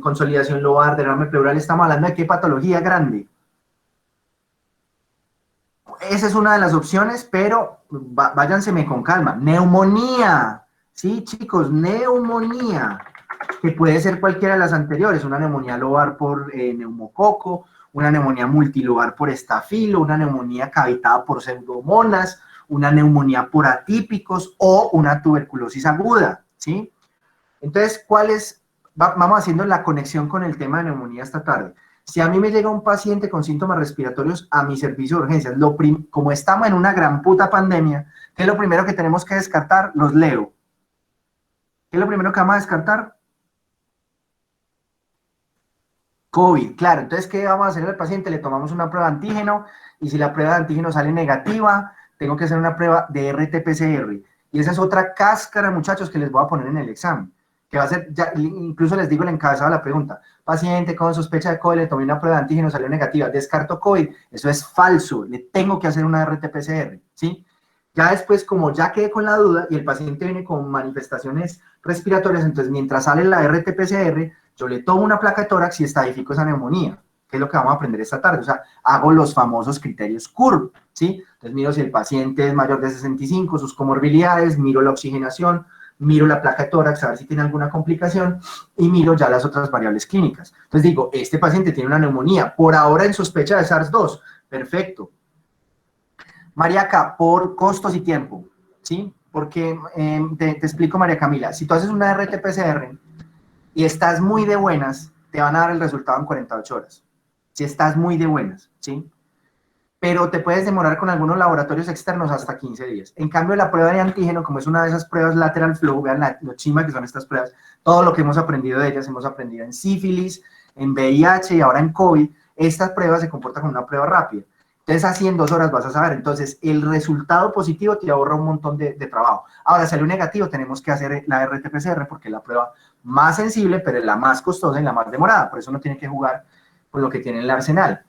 consolidación lobar, derrame pleural, estamos hablando de qué patología grande. Esa es una de las opciones, pero váyanseme con calma. Neumonía, sí, chicos, neumonía. que puede ser cualquiera de las anteriores, una neumonía lobar por neumococo, una neumonía multilobar por estafilo, una neumonía cavitada por pseudomonas, una neumonía por atípicos o una tuberculosis aguda, ¿sí? Entonces, vamos haciendo la conexión con el tema de neumonía esta tarde. Si a mí me llega un paciente con síntomas respiratorios a mi servicio de urgencias, como estamos en una gran puta pandemia, ¿qué es lo primero que tenemos que descartar? Los leo. ¿Qué es lo primero que vamos a descartar? COVID, claro. Entonces, ¿qué vamos a hacer al paciente? Le tomamos una prueba de antígeno y si la prueba de antígeno sale negativa, tengo que hacer una prueba de RT-PCR. Y esa es otra cáscara, muchachos, que les voy a poner en el examen. Que va a ser, ya, incluso les digo el encabezado de la pregunta. Paciente con sospecha de COVID, le tomé una prueba de antígeno, salió negativa, descarto COVID. Eso es falso, le tengo que hacer una RT-PCR, ¿sí? Ya después, como ya quedé con la duda y el paciente viene con manifestaciones respiratorias, entonces mientras sale la RT-PCR, yo le tomo una placa de tórax y estadifico esa neumonía, que es lo que vamos a aprender esta tarde. O sea, hago los famosos criterios CURB, ¿sí? Entonces miro si el paciente es mayor de 65, sus comorbilidades, miro la oxigenación, miro la placa de tórax a ver si tiene alguna complicación y miro ya las otras variables clínicas. Entonces digo, este paciente tiene una neumonía, por ahora en sospecha de SARS-2, perfecto. Mariaca, por costos y tiempo, ¿sí? Porque te explico, María Camila, si tú haces una RT-PCR y estás muy de buenas, te van a dar el resultado en 48 horas. Si estás muy de buenas, ¿sí? Pero te puedes demorar con algunos laboratorios externos hasta 15 días. En cambio, la prueba de antígeno, como es una de esas pruebas lateral flow, vean lo chima que son estas pruebas, todo lo que hemos aprendido de ellas, hemos aprendido en sífilis, en VIH y ahora en COVID, esta prueba se comporta como una prueba rápida. Entonces, así en 2 horas vas a saber. Entonces, el resultado positivo te ahorra un montón de trabajo. Ahora, salió negativo, tenemos que hacer la RT-PCR porque es la prueba más sensible, pero es la más costosa y la más demorada. Por eso uno tiene que jugar con lo que tiene en el arsenal.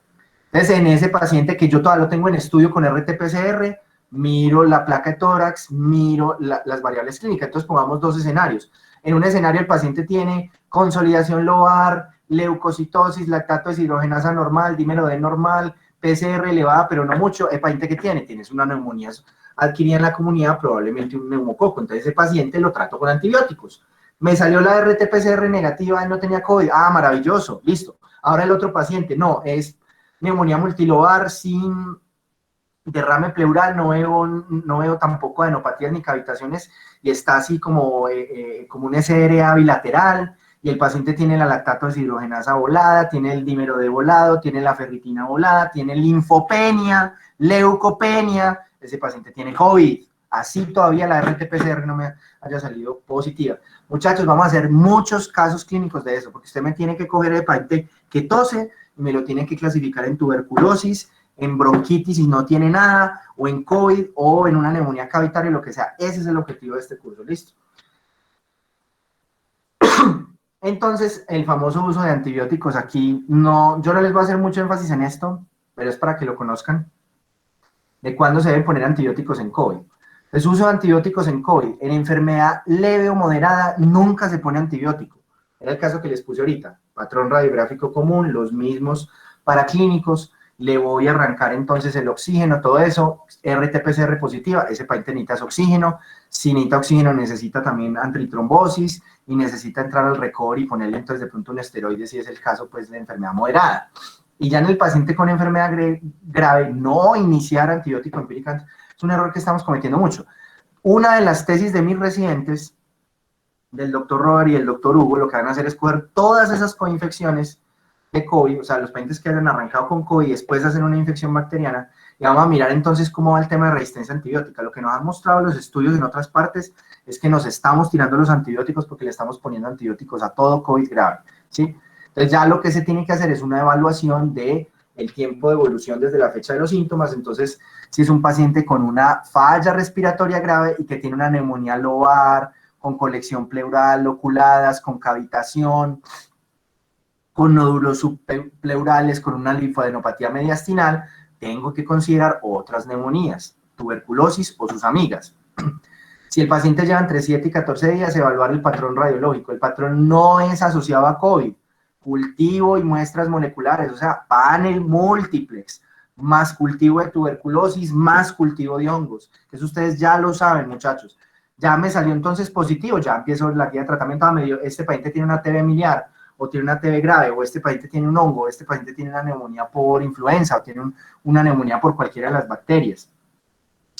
Entonces, en ese paciente que yo todavía lo tengo en estudio con RT-PCR, miro la placa de tórax, miro las variables clínicas. Entonces, pongamos dos escenarios. En un escenario, el paciente tiene consolidación lobar, leucocitosis, lactato deshidrogenasa normal, dímero D normal, PCR elevada, pero no mucho. ¿El paciente que tiene? Tienes una neumonía adquirida en la comunidad, probablemente un neumococo. Entonces, ese paciente lo trato con antibióticos. Me salió la RT-PCR negativa, él no tenía COVID. Ah, maravilloso, listo. Ahora el otro paciente, no, es neumonía multilobar sin derrame pleural, no veo tampoco adenopatías ni cavitaciones y está así como un SRA bilateral y el paciente tiene la lactato deshidrogenasa volada, tiene el dímero D volado, tiene la ferritina volada, tiene linfopenia, leucopenia, ese paciente tiene COVID. Así todavía la RT-PCR no me haya salido positiva. Muchachos, vamos a hacer muchos casos clínicos de eso, porque usted me tiene que coger el paciente que tose y me lo tiene que clasificar en tuberculosis, en bronquitis y no tiene nada, o en COVID, o en una neumonía cavitaria, lo que sea. Ese es el objetivo de este curso, ¿listo? Entonces, el famoso uso de antibióticos aquí, no, yo no les voy a hacer mucho énfasis en esto, pero es para que lo conozcan, de cuándo se deben poner antibióticos en COVID. Entonces, uso de antibióticos en COVID, en enfermedad leve o moderada, nunca se pone antibiótico. Era el caso que les puse ahorita, patrón radiográfico común, los mismos paraclínicos, le voy a arrancar entonces el oxígeno, todo eso, RT-PCR positiva, ese paciente necesita oxígeno, si necesita oxígeno necesita también antitrombosis y necesita entrar al recovery y ponerle entonces de pronto un esteroide si es el caso pues de enfermedad moderada. Y ya en el paciente con enfermedad grave, no iniciar antibiótico empírica es un error que estamos cometiendo mucho. Una de las tesis de mis residentes, del doctor Robert y el doctor Hugo, lo que van a hacer es coger todas esas coinfecciones de COVID, o sea, los pacientes que hayan arrancado con COVID y después hacen una infección bacteriana, y vamos a mirar entonces cómo va el tema de resistencia antibiótica. Lo que nos han mostrado los estudios en otras partes es que nos estamos tirando los antibióticos porque le estamos poniendo antibióticos a todo COVID grave, ¿sí? Entonces ya lo que se tiene que hacer es una evaluación de el tiempo de evolución desde la fecha de los síntomas. Entonces, si es un paciente con una falla respiratoria grave y que tiene una neumonía lobar, con colección pleural, loculadas, con cavitación, con nódulos subpleurales, con una linfadenopatía mediastinal, tengo que considerar otras neumonías, tuberculosis o sus amigas. Si el paciente lleva entre 7 y 14 días, evaluar el patrón radiológico. El patrón no es asociado a COVID. Cultivo y muestras moleculares, o sea, panel múltiplex, más cultivo de tuberculosis, más cultivo de hongos. Eso ustedes ya lo saben, muchachos. Ya me salió entonces positivo, ya empiezo la guía de tratamiento, me dio, este paciente tiene una TB miliar, o tiene una TB grave, o este paciente tiene un hongo, o este paciente tiene una neumonía por influenza, o tiene una neumonía por cualquiera de las bacterias.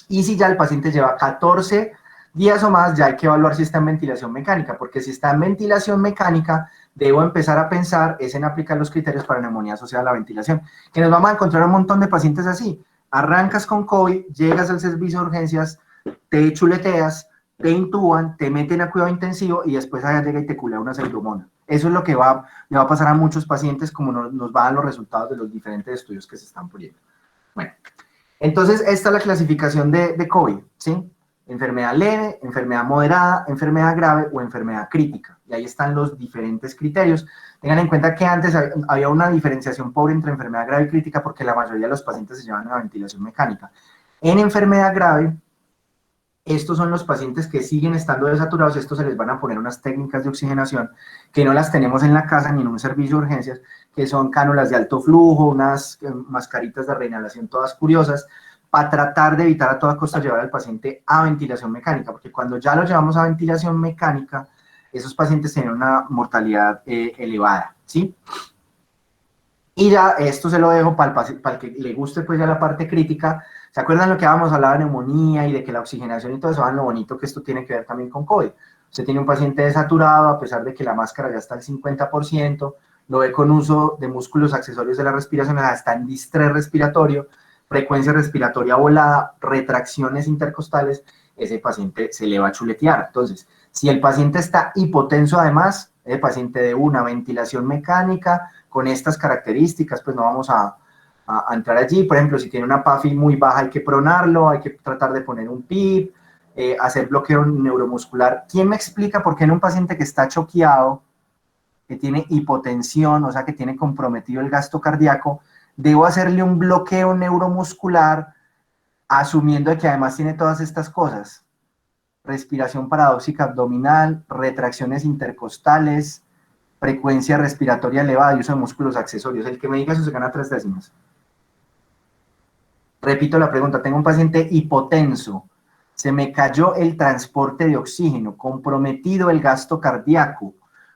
Y si ya el paciente lleva 14 días o más, ya hay que evaluar si está en ventilación mecánica, porque si está en ventilación mecánica, debo empezar a pensar es en aplicar los criterios para neumonía asociada a la ventilación, que nos vamos a encontrar un montón de pacientes así. Arrancas con COVID, llegas al servicio de urgencias, te chuleteas, te intuban, te meten a cuidado intensivo y después allá llega y te culea una pseudomonas. Eso es lo que le va a pasar a muchos pacientes como nos van los resultados de los diferentes estudios que se están poniendo. Bueno, entonces esta es la clasificación de COVID, ¿sí? Enfermedad leve, enfermedad moderada, enfermedad grave o enfermedad crítica. Y ahí están los diferentes criterios. Tengan en cuenta que antes había una diferenciación pobre entre enfermedad grave y crítica porque la mayoría de los pacientes se llevan a ventilación mecánica. En enfermedad grave, estos son los pacientes que siguen estando desaturados, estos se les van a poner unas técnicas de oxigenación que no las tenemos en la casa ni en un servicio de urgencias, que son cánulas de alto flujo, unas mascaritas de reinhalación todas curiosas, para tratar de evitar a toda costa llevar al paciente a ventilación mecánica, porque cuando ya lo llevamos a ventilación mecánica, esos pacientes tienen una mortalidad elevada, ¿sí? Y ya esto se lo dejo para el que le guste pues ya la parte crítica. ¿Se acuerdan lo que habíamos hablado de neumonía y de que la oxigenación y todo eso? Lo bonito que esto tiene que ver también con COVID. Usted tiene un paciente desaturado, a pesar de que la máscara ya está al 50%, lo ve con uso de músculos accesorios de la respiración, está en distrés respiratorio, frecuencia respiratoria volada, retracciones intercostales, ese paciente se le va a chuletear. Entonces, si el paciente está hipotenso además, el paciente de una ventilación mecánica, con estas características, pues no vamos a entrar allí. Por ejemplo, si tiene una PAFI muy baja, hay que pronarlo, hay que tratar de poner un PIP, hacer bloqueo neuromuscular. ¿Quién me explica por qué en un paciente que está choqueado, que tiene hipotensión, o sea, que tiene comprometido el gasto cardíaco, debo hacerle un bloqueo neuromuscular asumiendo que además tiene todas estas cosas? Respiración paradójica abdominal, retracciones intercostales, frecuencia respiratoria elevada y uso de músculos accesorios. El que me diga eso se gana 3 décimas. Repito la pregunta, tengo un paciente hipotenso, se me cayó el transporte de oxígeno, comprometido el gasto cardíaco,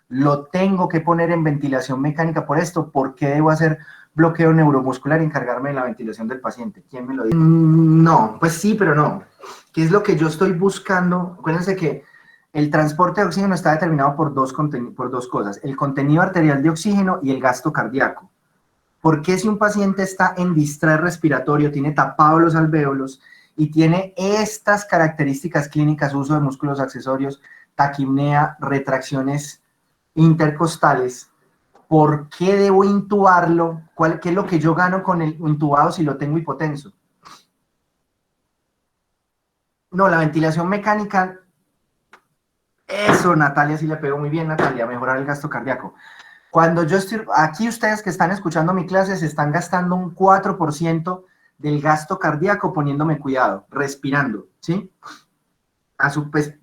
lo tengo que poner en ventilación mecánica por esto, ¿por qué debo hacer bloqueo neuromuscular y encargarme de la ventilación del paciente? ¿Quién me lo dice? No, pues sí, pero no. ¿Qué es lo que yo estoy buscando? Acuérdense que el transporte de oxígeno está determinado por dos cosas, el contenido arterial de oxígeno y el gasto cardíaco. ¿Por qué si un paciente está en distrés respiratorio, tiene tapados los alvéolos y tiene estas características clínicas, uso de músculos accesorios, taquipnea, retracciones intercostales, ¿por qué debo intubarlo? ¿Qué es lo que yo gano con el intubado si lo tengo hipotenso? No, la ventilación mecánica, eso, Natalia, sí le pegó muy bien, Natalia, mejorar el gasto cardíaco. Cuando yo estoy, aquí ustedes que están escuchando mi clase se están gastando un 4% del gasto cardíaco poniéndome cuidado, respirando, ¿sí? Pues,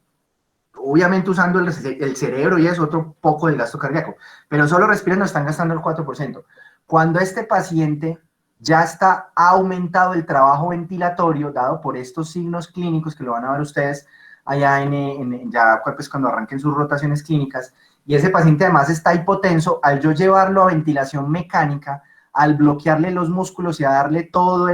obviamente usando el cerebro y eso, otro poco del gasto cardíaco, pero solo respirando están gastando el 4%. Cuando este paciente ya está aumentado el trabajo ventilatorio, dado por estos signos clínicos que lo van a ver ustedes allá ya pues cuando arranquen sus rotaciones clínicas, y ese paciente además está hipotenso, al yo llevarlo a ventilación mecánica, al bloquearle los músculos y a darle todo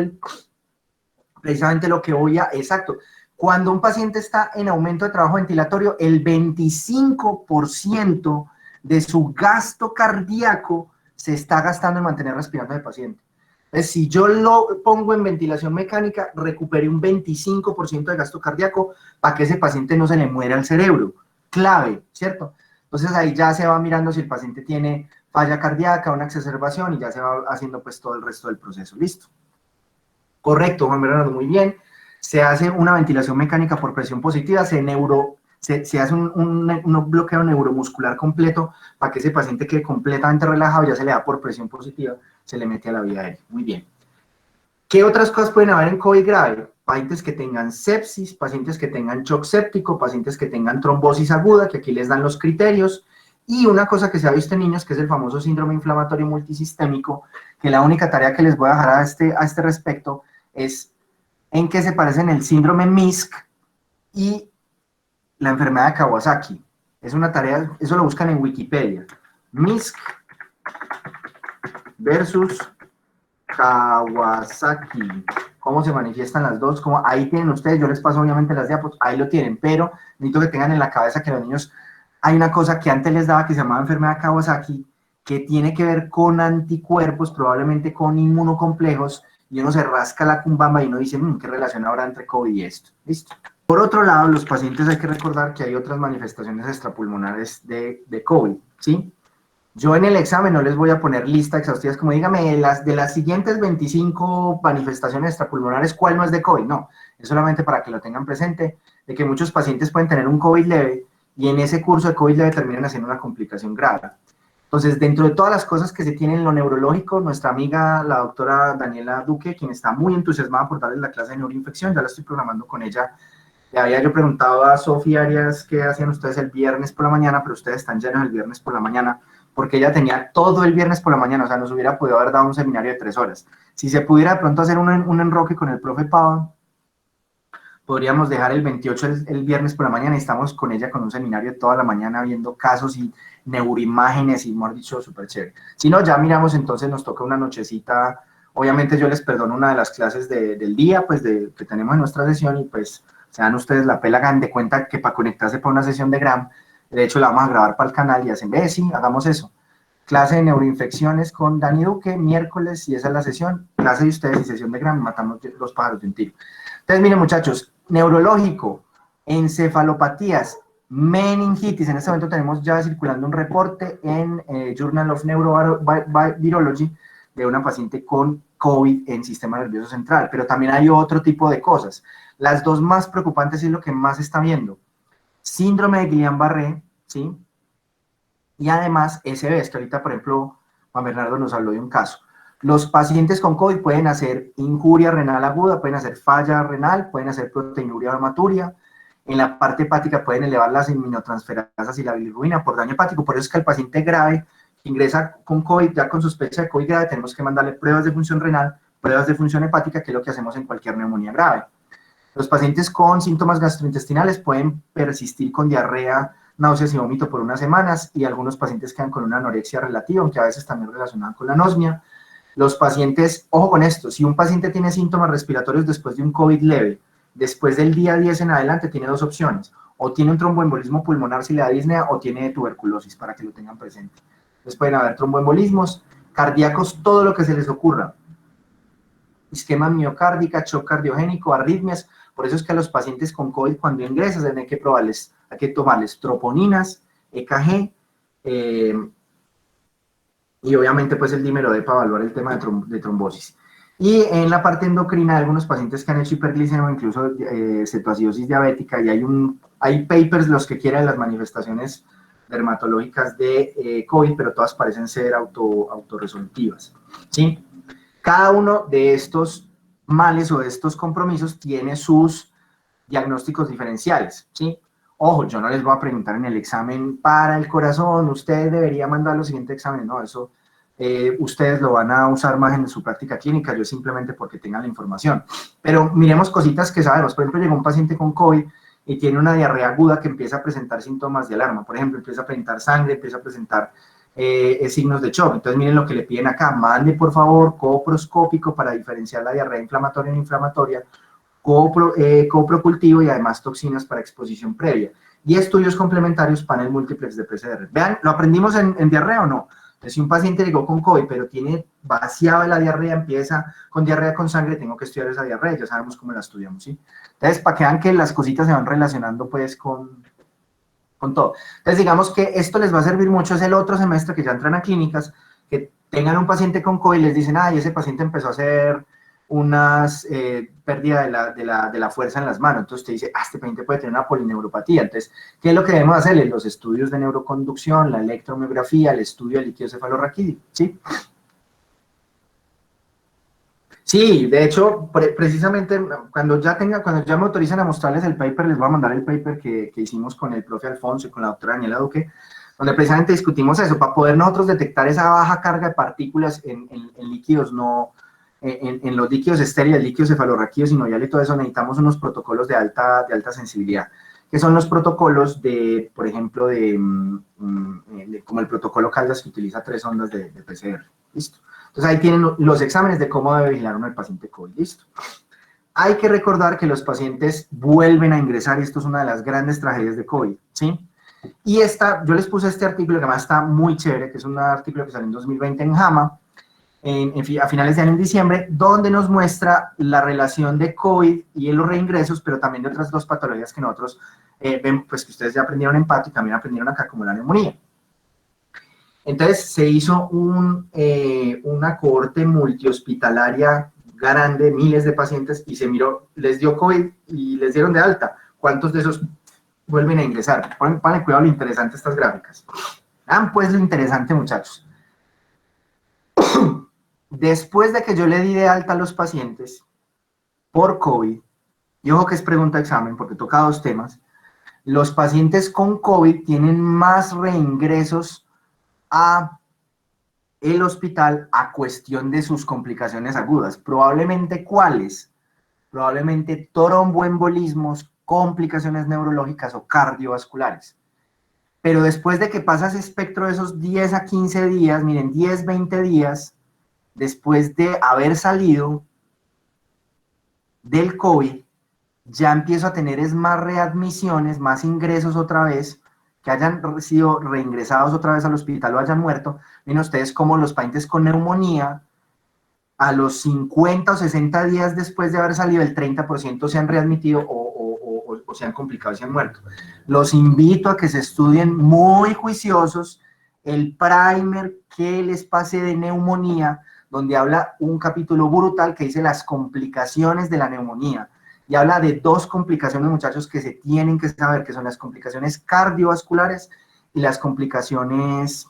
precisamente lo que voy a, exacto, cuando un paciente está en aumento de trabajo ventilatorio, el 25% de su gasto cardíaco se está gastando en mantener respirando al paciente. Entonces, si yo lo pongo en ventilación mecánica, recuperé un 25% de gasto cardíaco para que ese paciente no se le muera el cerebro. Clave, ¿cierto? Entonces ahí ya se va mirando si el paciente tiene falla cardíaca, una exacerbación y ya se va haciendo pues todo el resto del proceso. Listo. Correcto, Juan Bernardo, muy bien. Se hace una ventilación mecánica por presión positiva, se hace un bloqueo neuromuscular completo para que ese paciente quede completamente relajado, ya se le da por presión positiva, se le mete a la vía aérea. Muy bien. ¿Qué otras cosas pueden haber en COVID grave? Pacientes que tengan sepsis, pacientes que tengan shock séptico, pacientes que tengan trombosis aguda, que aquí les dan los criterios, y una cosa que se ha visto en niños, que es el famoso síndrome inflamatorio multisistémico, que la única tarea que les voy a dejar a este respecto es en qué se parecen el síndrome MISC y la enfermedad de Kawasaki. Es una tarea, eso lo buscan en Wikipedia. MISC versus Kawasaki. ¿Cómo se manifiestan las dos? Como ahí tienen ustedes, yo les paso obviamente las diapos, ahí lo tienen, pero necesito que tengan en la cabeza que los niños, hay una cosa que antes les daba que se llamaba enfermedad Kawasaki, que tiene que ver con anticuerpos, probablemente con inmunocomplejos, y uno se rasca la cumbamba y uno dice, ¿qué relación habrá entre COVID y esto? ¿Listo? Por otro lado, los pacientes hay que recordar que hay otras manifestaciones extrapulmonares de COVID, ¿sí? Yo en el examen no les voy a poner lista exhaustiva, como dígame, de las siguientes 25 manifestaciones extrapulmonares, ¿cuál no es de COVID? No, es solamente para que lo tengan presente, de que muchos pacientes pueden tener un COVID leve y en ese curso de COVID leve terminan haciendo una complicación grave. Entonces, dentro de todas las cosas que se tienen en lo neurológico, nuestra amiga, la doctora Daniela Duque, quien está muy entusiasmada por darles la clase de neuroinfección, ya la estoy programando con ella. Le había yo preguntado a Sofía Arias qué hacían ustedes el viernes por la mañana, pero ustedes están llenos el viernes por la mañana, porque ella tenía todo el viernes por la mañana, o sea, nos hubiera podido haber dado un seminario de 3 horas. Si se pudiera de pronto hacer un enroque con el profe Pava, podríamos dejar el 28 el viernes por la mañana y estamos con ella con un seminario toda la mañana viendo casos y neuroimágenes y, mejor dicho, súper chévere. Si no, ya miramos, entonces nos toca una nochecita. Obviamente yo les perdono una de las clases del día, pues, que tenemos en nuestra sesión y pues se dan ustedes la pela, hagan de cuenta que para conectarse para una sesión de Gram, de hecho la vamos a grabar para el canal y hacen, sí, hagamos eso. Clase de neuroinfecciones con Dani Duque, miércoles, y esa es la sesión, clase de ustedes y sesión de Gram, matamos 2 pájaros de un tiro. Entonces, miren muchachos, neurológico, encefalopatías, meningitis. En este momento tenemos ya circulando un reporte en Journal of Neurovirology de una paciente con COVID en sistema nervioso central, pero también hay otro tipo de cosas. Las dos más preocupantes es lo que más se está viendo. Síndrome de Guillain-Barré, ¿sí? Y además SBS, que ahorita, por ejemplo, Juan Bernardo nos habló de un caso. Los pacientes con COVID pueden hacer injuria renal aguda, pueden hacer falla renal, pueden hacer proteinuria o hematuria. En la parte hepática pueden elevar las aminotransferasas y la bilirrubina por daño hepático. Por eso es que el paciente grave que ingresa con COVID, ya con sospecha de COVID grave, tenemos que mandarle pruebas de función renal, pruebas de función hepática, que es lo que hacemos en cualquier neumonía grave. Los pacientes con síntomas gastrointestinales pueden persistir con diarrea, náuseas y vómito por unas semanas, y algunos pacientes quedan con una anorexia relativa, aunque a veces también relacionada con la anosmia. Los pacientes, ojo con esto, si un paciente tiene síntomas respiratorios después de un COVID leve, después del día 10 en adelante, tiene dos opciones: o tiene un tromboembolismo pulmonar si le da disnea, o tiene tuberculosis, para que lo tengan presente. Entonces pueden haber tromboembolismos, cardíacos, todo lo que se les ocurra. Isquema miocárdica, shock cardiogénico, arritmias. Por eso es que a los pacientes con COVID, cuando ingresan, hay que tomarles troponinas, EKG, y obviamente pues el dímero D para evaluar el tema de trombosis. Y en la parte endocrina hay algunos pacientes que han hecho hiperglicemia o incluso cetoacidosis diabética, y hay papers, los que quieran, las manifestaciones dermatológicas de COVID, pero todas parecen ser autorresolutivas, ¿sí? Cada uno de estos males o de estos compromisos tiene sus diagnósticos diferenciales, ¿sí? Ojo, yo no les voy a preguntar en el examen para el corazón, usted debería mandar los siguientes exámenes, no, eso ustedes lo van a usar más en su práctica clínica, yo simplemente porque tengan la información. Pero miremos cositas que sabemos. Por ejemplo, llegó un paciente con COVID y tiene una diarrea aguda que empieza a presentar síntomas de alarma. Por ejemplo, empieza a presentar sangre, empieza a presentar signos de shock. Entonces, miren lo que le piden acá: mande por favor coproscópico para diferenciar la diarrea inflamatoria e inflamatoria, coprocultivo y además toxinas para exposición previa. Y estudios complementarios, panel múltiplex de PCR. Vean, ¿lo aprendimos en diarrea o no? Entonces, si un paciente llegó con COVID, pero tiene vaciada la diarrea, empieza con diarrea con sangre, tengo que estudiar esa diarrea, ya sabemos cómo la estudiamos, ¿sí? Entonces, para que vean que las cositas se van relacionando, pues, con todo. Entonces, digamos que esto les va a servir mucho. Es el otro semestre que ya entran a clínicas, que tengan un paciente con COVID y les dicen, ay, ese paciente empezó a hacer unas pérdida de la fuerza en las manos. Entonces usted dice, este paciente puede tener una polineuropatía. Entonces, ¿qué es lo que debemos hacerle? Los estudios de neuroconducción, la electromiografía, el estudio del líquido cefalorraquídeo, ¿sí? Sí, de hecho, precisamente cuando ya me autorizan a mostrarles el paper, les voy a mandar el paper que hicimos con el profe Alfonso y con la doctora Daniela Duque, donde precisamente discutimos eso, para poder nosotros detectar esa baja carga de partículas en líquidos, no en los líquidos estériles, líquidos cefalorraquídeos, sino ya y todo eso, necesitamos unos protocolos de alta sensibilidad. que son los protocolos de, por ejemplo, como el protocolo Caldas, que utiliza 3 ondas de PCR. ¿Listo? Entonces ahí tienen los exámenes de cómo debe vigilar uno el paciente COVID. ¿Listo? Hay que recordar que los pacientes vuelven a ingresar y esto es una de las grandes tragedias de COVID, ¿sí? Y yo les puse este artículo que además está muy chévere, que es un artículo que salió en 2020 en JAMA, a finales de año en diciembre, donde nos muestra la relación de COVID y los reingresos, pero también de otras 2 patologías que nosotros ven, pues que ustedes ya aprendieron en PATO y también aprendieron acá, como la neumonía. Entonces se hizo una cohorte multihospitalaria grande, miles de pacientes, y se miró, les dio COVID y les dieron de alta. ¿Cuántos de esos vuelven a ingresar? Ponle cuidado lo interesante estas gráficas. Vean pues lo interesante, muchachos. Después de que yo le di de alta a los pacientes por COVID, y ojo que es pregunta de examen porque toca 2 temas, los pacientes con COVID tienen más reingresos a el hospital a cuestión de sus complicaciones agudas. Probablemente, ¿cuáles? Probablemente tromboembolismos, complicaciones neurológicas o cardiovasculares. Pero después de que pasa ese espectro de esos 10 a 15 días, miren, 10, 20 días, después de haber salido del COVID, ya empiezo a tener más readmisiones, más ingresos otra vez, que hayan sido reingresados otra vez al hospital o hayan muerto. Miren ustedes cómo los pacientes con neumonía, a los 50 o 60 días después de haber salido, el 30% se han readmitido o se han complicado y se han muerto. Los invito a que se estudien muy juiciosos el primer que les pasé de neumonía, donde habla un capítulo brutal que dice las complicaciones de la neumonía. Y habla de 2 complicaciones, muchachos, que se tienen que saber, que son las complicaciones cardiovasculares y las complicaciones,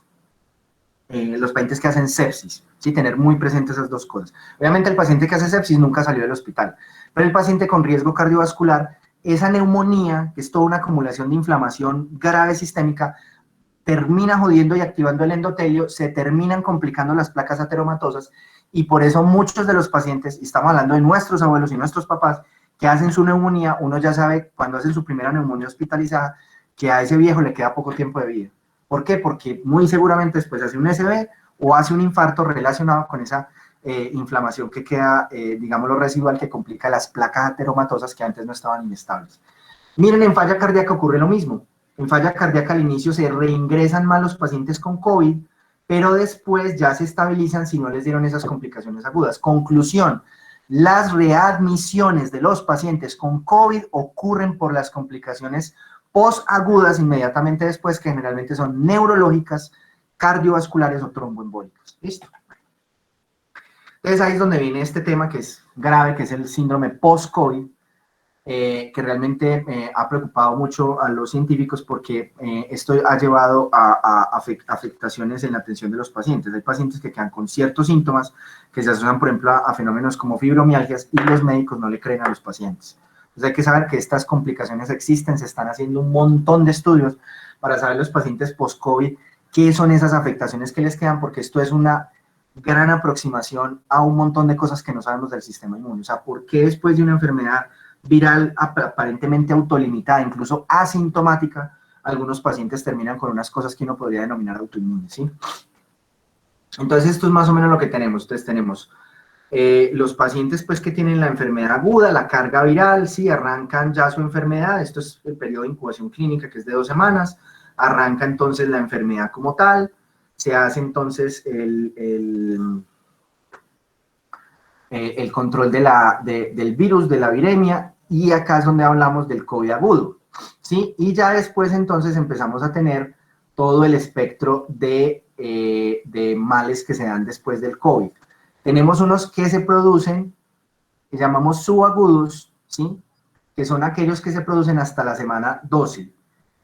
los pacientes que hacen sepsis, ¿sí? Tener muy presentes esas 2 cosas. Obviamente el paciente que hace sepsis nunca salió del hospital, pero el paciente con riesgo cardiovascular, esa neumonía, que es toda una acumulación de inflamación grave sistémica, termina jodiendo y activando el endotelio, se terminan complicando las placas ateromatosas, y por eso muchos de los pacientes, y estamos hablando de nuestros abuelos y nuestros papás, que hacen su neumonía, uno ya sabe cuando hacen su primera neumonía hospitalizada, que a ese viejo le queda poco tiempo de vida. ¿Por qué? Porque muy seguramente después hace un SB o hace un infarto relacionado con esa inflamación que queda, digámoslo, residual, que complica las placas ateromatosas que antes no estaban inestables. Miren, en falla cardíaca ocurre lo mismo. En falla cardíaca al inicio se reingresan más los pacientes con COVID, pero después ya se estabilizan si no les dieron esas complicaciones agudas. Conclusión, las readmisiones de los pacientes con COVID ocurren por las complicaciones posagudas inmediatamente después, que generalmente son neurológicas, cardiovasculares o tromboembólicas. ¿Listo? Entonces ahí es donde viene este tema que es grave, que es el síndrome post-COVID, que realmente ha preocupado mucho a los científicos porque esto ha llevado a afectaciones en la atención de los pacientes. Hay pacientes que quedan con ciertos síntomas que se asocian, por ejemplo, a fenómenos como fibromialgias, y los médicos no le creen a los pacientes. Entonces hay que saber que estas complicaciones existen, se están haciendo un montón de estudios para saber los pacientes post-COVID qué son esas afectaciones que les quedan, porque esto es una gran aproximación a un montón de cosas que no sabemos del sistema inmune. O sea, ¿por qué después de una enfermedad viral aparentemente autolimitada, incluso asintomática, algunos pacientes terminan con unas cosas que uno podría denominar autoinmunes, ¿sí? Entonces esto es más o menos lo que tenemos. Entonces tenemos los pacientes pues que tienen la enfermedad aguda, la carga viral, sí, arrancan ya su enfermedad, esto es el periodo de incubación clínica, que es de 2 semanas, arranca entonces la enfermedad como tal, se hace entonces el control del virus, de la viremia, y acá es donde hablamos del COVID agudo, ¿sí? Y ya después entonces empezamos a tener todo el espectro de males que se dan después del COVID. Tenemos unos que se producen, que llamamos subagudos, ¿sí? Que son aquellos que se producen hasta la semana 12.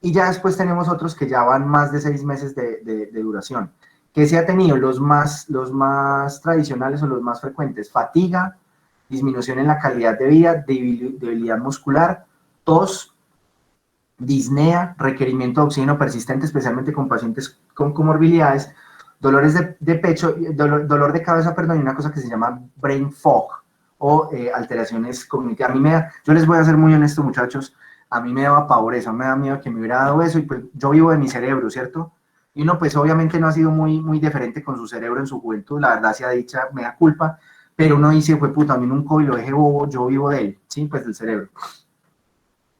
Y ya después tenemos otros que ya van más de 6 meses de duración. ¿Qué se ha tenido? Los más tradicionales o los más frecuentes: fatiga, disminución en la calidad de vida, debilidad muscular, tos, disnea, requerimiento de oxígeno persistente, especialmente con pacientes con comorbilidades, dolores de pecho, dolor de cabeza, perdón, y una cosa que se llama brain fog o alteraciones cognitivas. Yo les voy a ser muy honesto, muchachos, a mí me daba pavor eso, me da miedo que me hubiera dado eso, y pues yo vivo de mi cerebro, ¿cierto? Y uno pues obviamente no ha sido muy deferente con su cerebro en su juventud, la verdad sea dicha, me da culpa, pero uno dice, fue puta, a mí nunca lo dejé bobo, yo vivo de él, ¿sí? Pues del cerebro.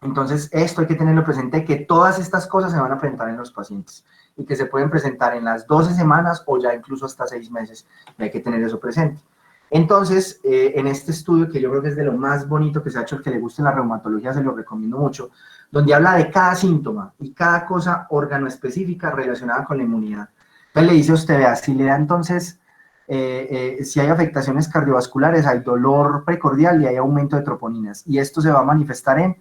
Entonces, esto hay que tenerlo presente, que todas estas cosas se van a presentar en los pacientes y que se pueden presentar en las 12 semanas o ya incluso hasta 6 meses, y hay que tener eso presente. Entonces, en este estudio, que yo creo que es de lo más bonito que se ha hecho, el que le guste la reumatología, se lo recomiendo mucho, donde habla de cada síntoma y cada cosa órgano específica relacionada con la inmunidad. Entonces le dice a usted, vea, si le da entonces, si hay afectaciones cardiovasculares, hay dolor precordial y hay aumento de troponinas, y esto se va a manifestar en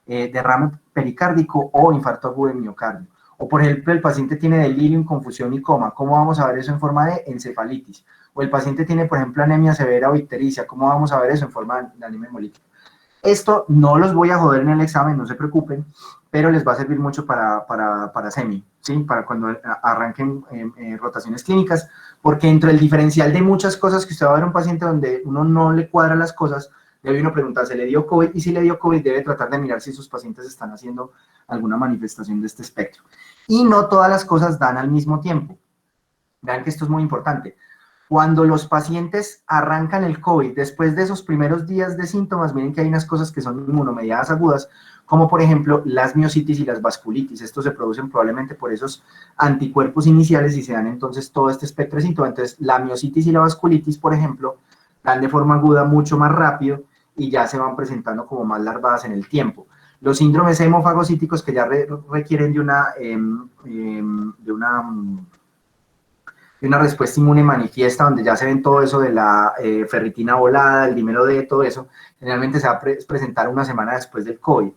derrame pericárdico o infarto agudo de miocardio. O por ejemplo, el paciente tiene delirium, confusión y coma. ¿Cómo vamos a ver eso en forma de encefalitis? O el paciente tiene, por ejemplo, anemia severa o ictericia. ¿Cómo vamos a ver eso en forma de anemia hemolítica? Esto no los voy a joder en el examen, no se preocupen, pero les va a servir mucho para SEMI, ¿sí? Para cuando arranquen rotaciones clínicas, porque entre el diferencial de muchas cosas que usted va a ver un paciente donde uno no le cuadra las cosas, debe uno preguntarse, ¿le dio COVID? Y si le dio COVID, debe tratar de mirar si sus pacientes están haciendo alguna manifestación de este espectro. Y no todas las cosas dan al mismo tiempo. Vean que esto es muy importante. Cuando los pacientes arrancan el COVID, después de esos primeros días de síntomas, miren que hay unas cosas que son inmunomediadas agudas, como por ejemplo las miositis y las vasculitis. Estos se producen probablemente por esos anticuerpos iniciales y se dan entonces todo este espectro de síntomas. Entonces, la miositis y la vasculitis, por ejemplo, dan de forma aguda mucho más rápido y ya se van presentando como más larvadas en el tiempo. Los síndromes hemofagocíticos que ya requieren de una respuesta inmune manifiesta, donde ya se ven todo eso de la ferritina volada, el dímero D, todo eso, generalmente se va a presentar una semana después del COVID.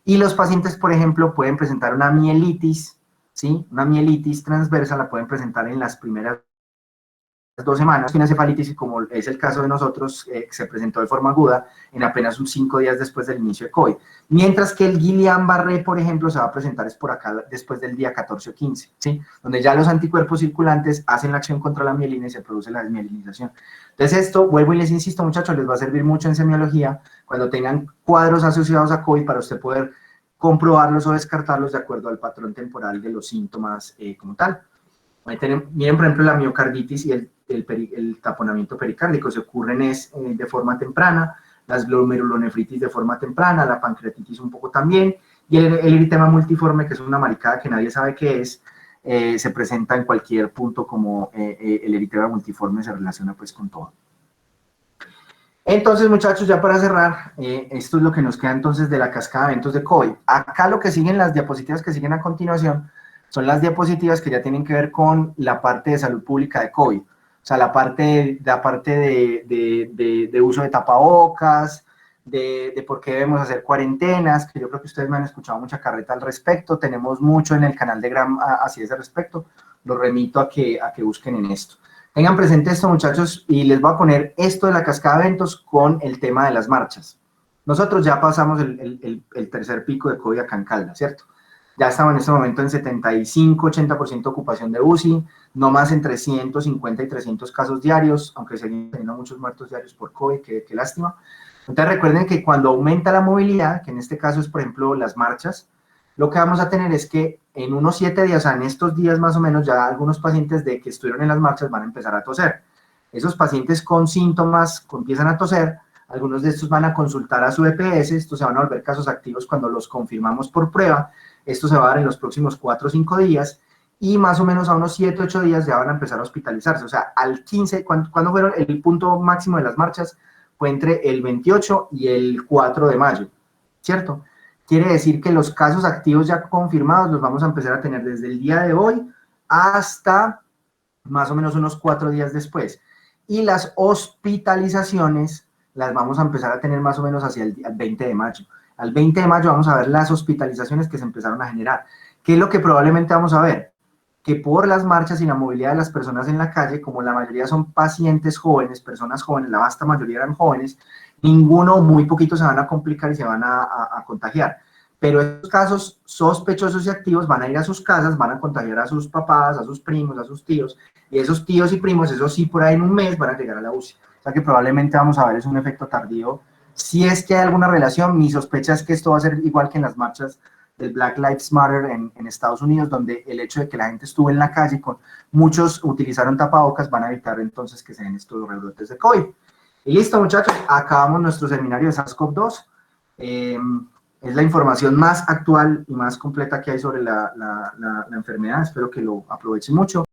Y los pacientes, por ejemplo, pueden presentar una mielitis, ¿sí? Una mielitis transversa la pueden presentar en las primeras 2 semanas, una encefalitis, como es el caso de nosotros, se presentó de forma aguda en apenas un 5 días después del inicio de COVID. Mientras que el Guillain-Barré, por ejemplo, se va a presentar es por acá después del día 14 o 15, ¿sí? Donde ya los anticuerpos circulantes hacen la acción contra la mielina y se produce la desmielinización. Entonces esto, vuelvo y les insisto, muchachos, les va a servir mucho en semiología cuando tengan cuadros asociados a COVID para usted poder comprobarlos o descartarlos de acuerdo al patrón temporal de los síntomas como tal. Miren, por ejemplo, la miocarditis y el taponamiento pericárdico se ocurren de forma temprana, las glomerulonefritis de forma temprana, la pancreatitis un poco también, y el eritema multiforme, que es una maricada que nadie sabe qué es, se presenta en cualquier punto como el eritema multiforme se relaciona pues con todo. Entonces, muchachos, ya para cerrar, esto es lo que nos queda entonces de la cascada de eventos de COVID. Acá lo que siguen, las diapositivas que siguen a continuación, son las diapositivas que ya tienen que ver con la parte de salud pública de COVID. O sea, la parte de uso de tapabocas, de por qué debemos hacer cuarentenas, que yo creo que ustedes me han escuchado mucha carreta al respecto. Tenemos mucho en el canal de Gram así ese respecto. Los remito a que busquen en esto. Tengan presente esto, muchachos, y les voy a poner esto de la cascada de eventos con el tema de las marchas. Nosotros ya pasamos el tercer pico de COVID acá en Caldas, ¿cierto? Ya estamos en este momento en 75-80% ocupación de UCI, no más entre 150 y 300 casos diarios, aunque seguimos teniendo muchos muertos diarios por COVID, qué lástima. Entonces recuerden que cuando aumenta la movilidad, que en este caso es, por ejemplo, las marchas, lo que vamos a tener es que en unos 7 días, o sea, en estos días más o menos, ya algunos pacientes de que estuvieron en las marchas van a empezar a toser. Esos pacientes con síntomas empiezan a toser, algunos de estos van a consultar a su EPS, estos se van a volver casos activos cuando los confirmamos por prueba, esto se va a dar en los próximos 4 o 5 días, y más o menos a unos 7 o 8 días ya van a empezar a hospitalizarse, o sea, al 15, ¿cuándo fueron el punto máximo de las marchas? Fue entre el 28 y el 4 de mayo, ¿cierto? Quiere decir que los casos activos ya confirmados los vamos a empezar a tener desde el día de hoy hasta más o menos unos 4 días después. Y las hospitalizaciones las vamos a empezar a tener más o menos hacia el 20 de mayo. Al 20 de mayo vamos a ver las hospitalizaciones que se empezaron a generar. ¿Qué es lo que probablemente vamos a ver? Que por las marchas y la movilidad de las personas en la calle, como la mayoría son pacientes jóvenes, personas jóvenes, la vasta mayoría eran jóvenes, ninguno, muy poquitos se van a complicar y se van a contagiar. Pero estos casos sospechosos y activos van a ir a sus casas, van a contagiar a sus papás, a sus primos, a sus tíos, y esos tíos y primos, esos sí, por ahí en un mes van a llegar a la UCI. O sea que probablemente vamos a ver es un efecto tardío Si es que hay alguna relación, mi sospecha es que esto va a ser igual que en las marchas del Black Lives Matter en Estados Unidos, donde el hecho de que la gente estuvo en la calle, con muchos utilizaron tapabocas, van a evitar entonces que se den estos rebrotes de COVID. Y listo, muchachos, acabamos nuestro seminario de SARS-CoV-2. Es la información más actual y más completa que hay sobre la enfermedad. Espero que lo aprovechen mucho.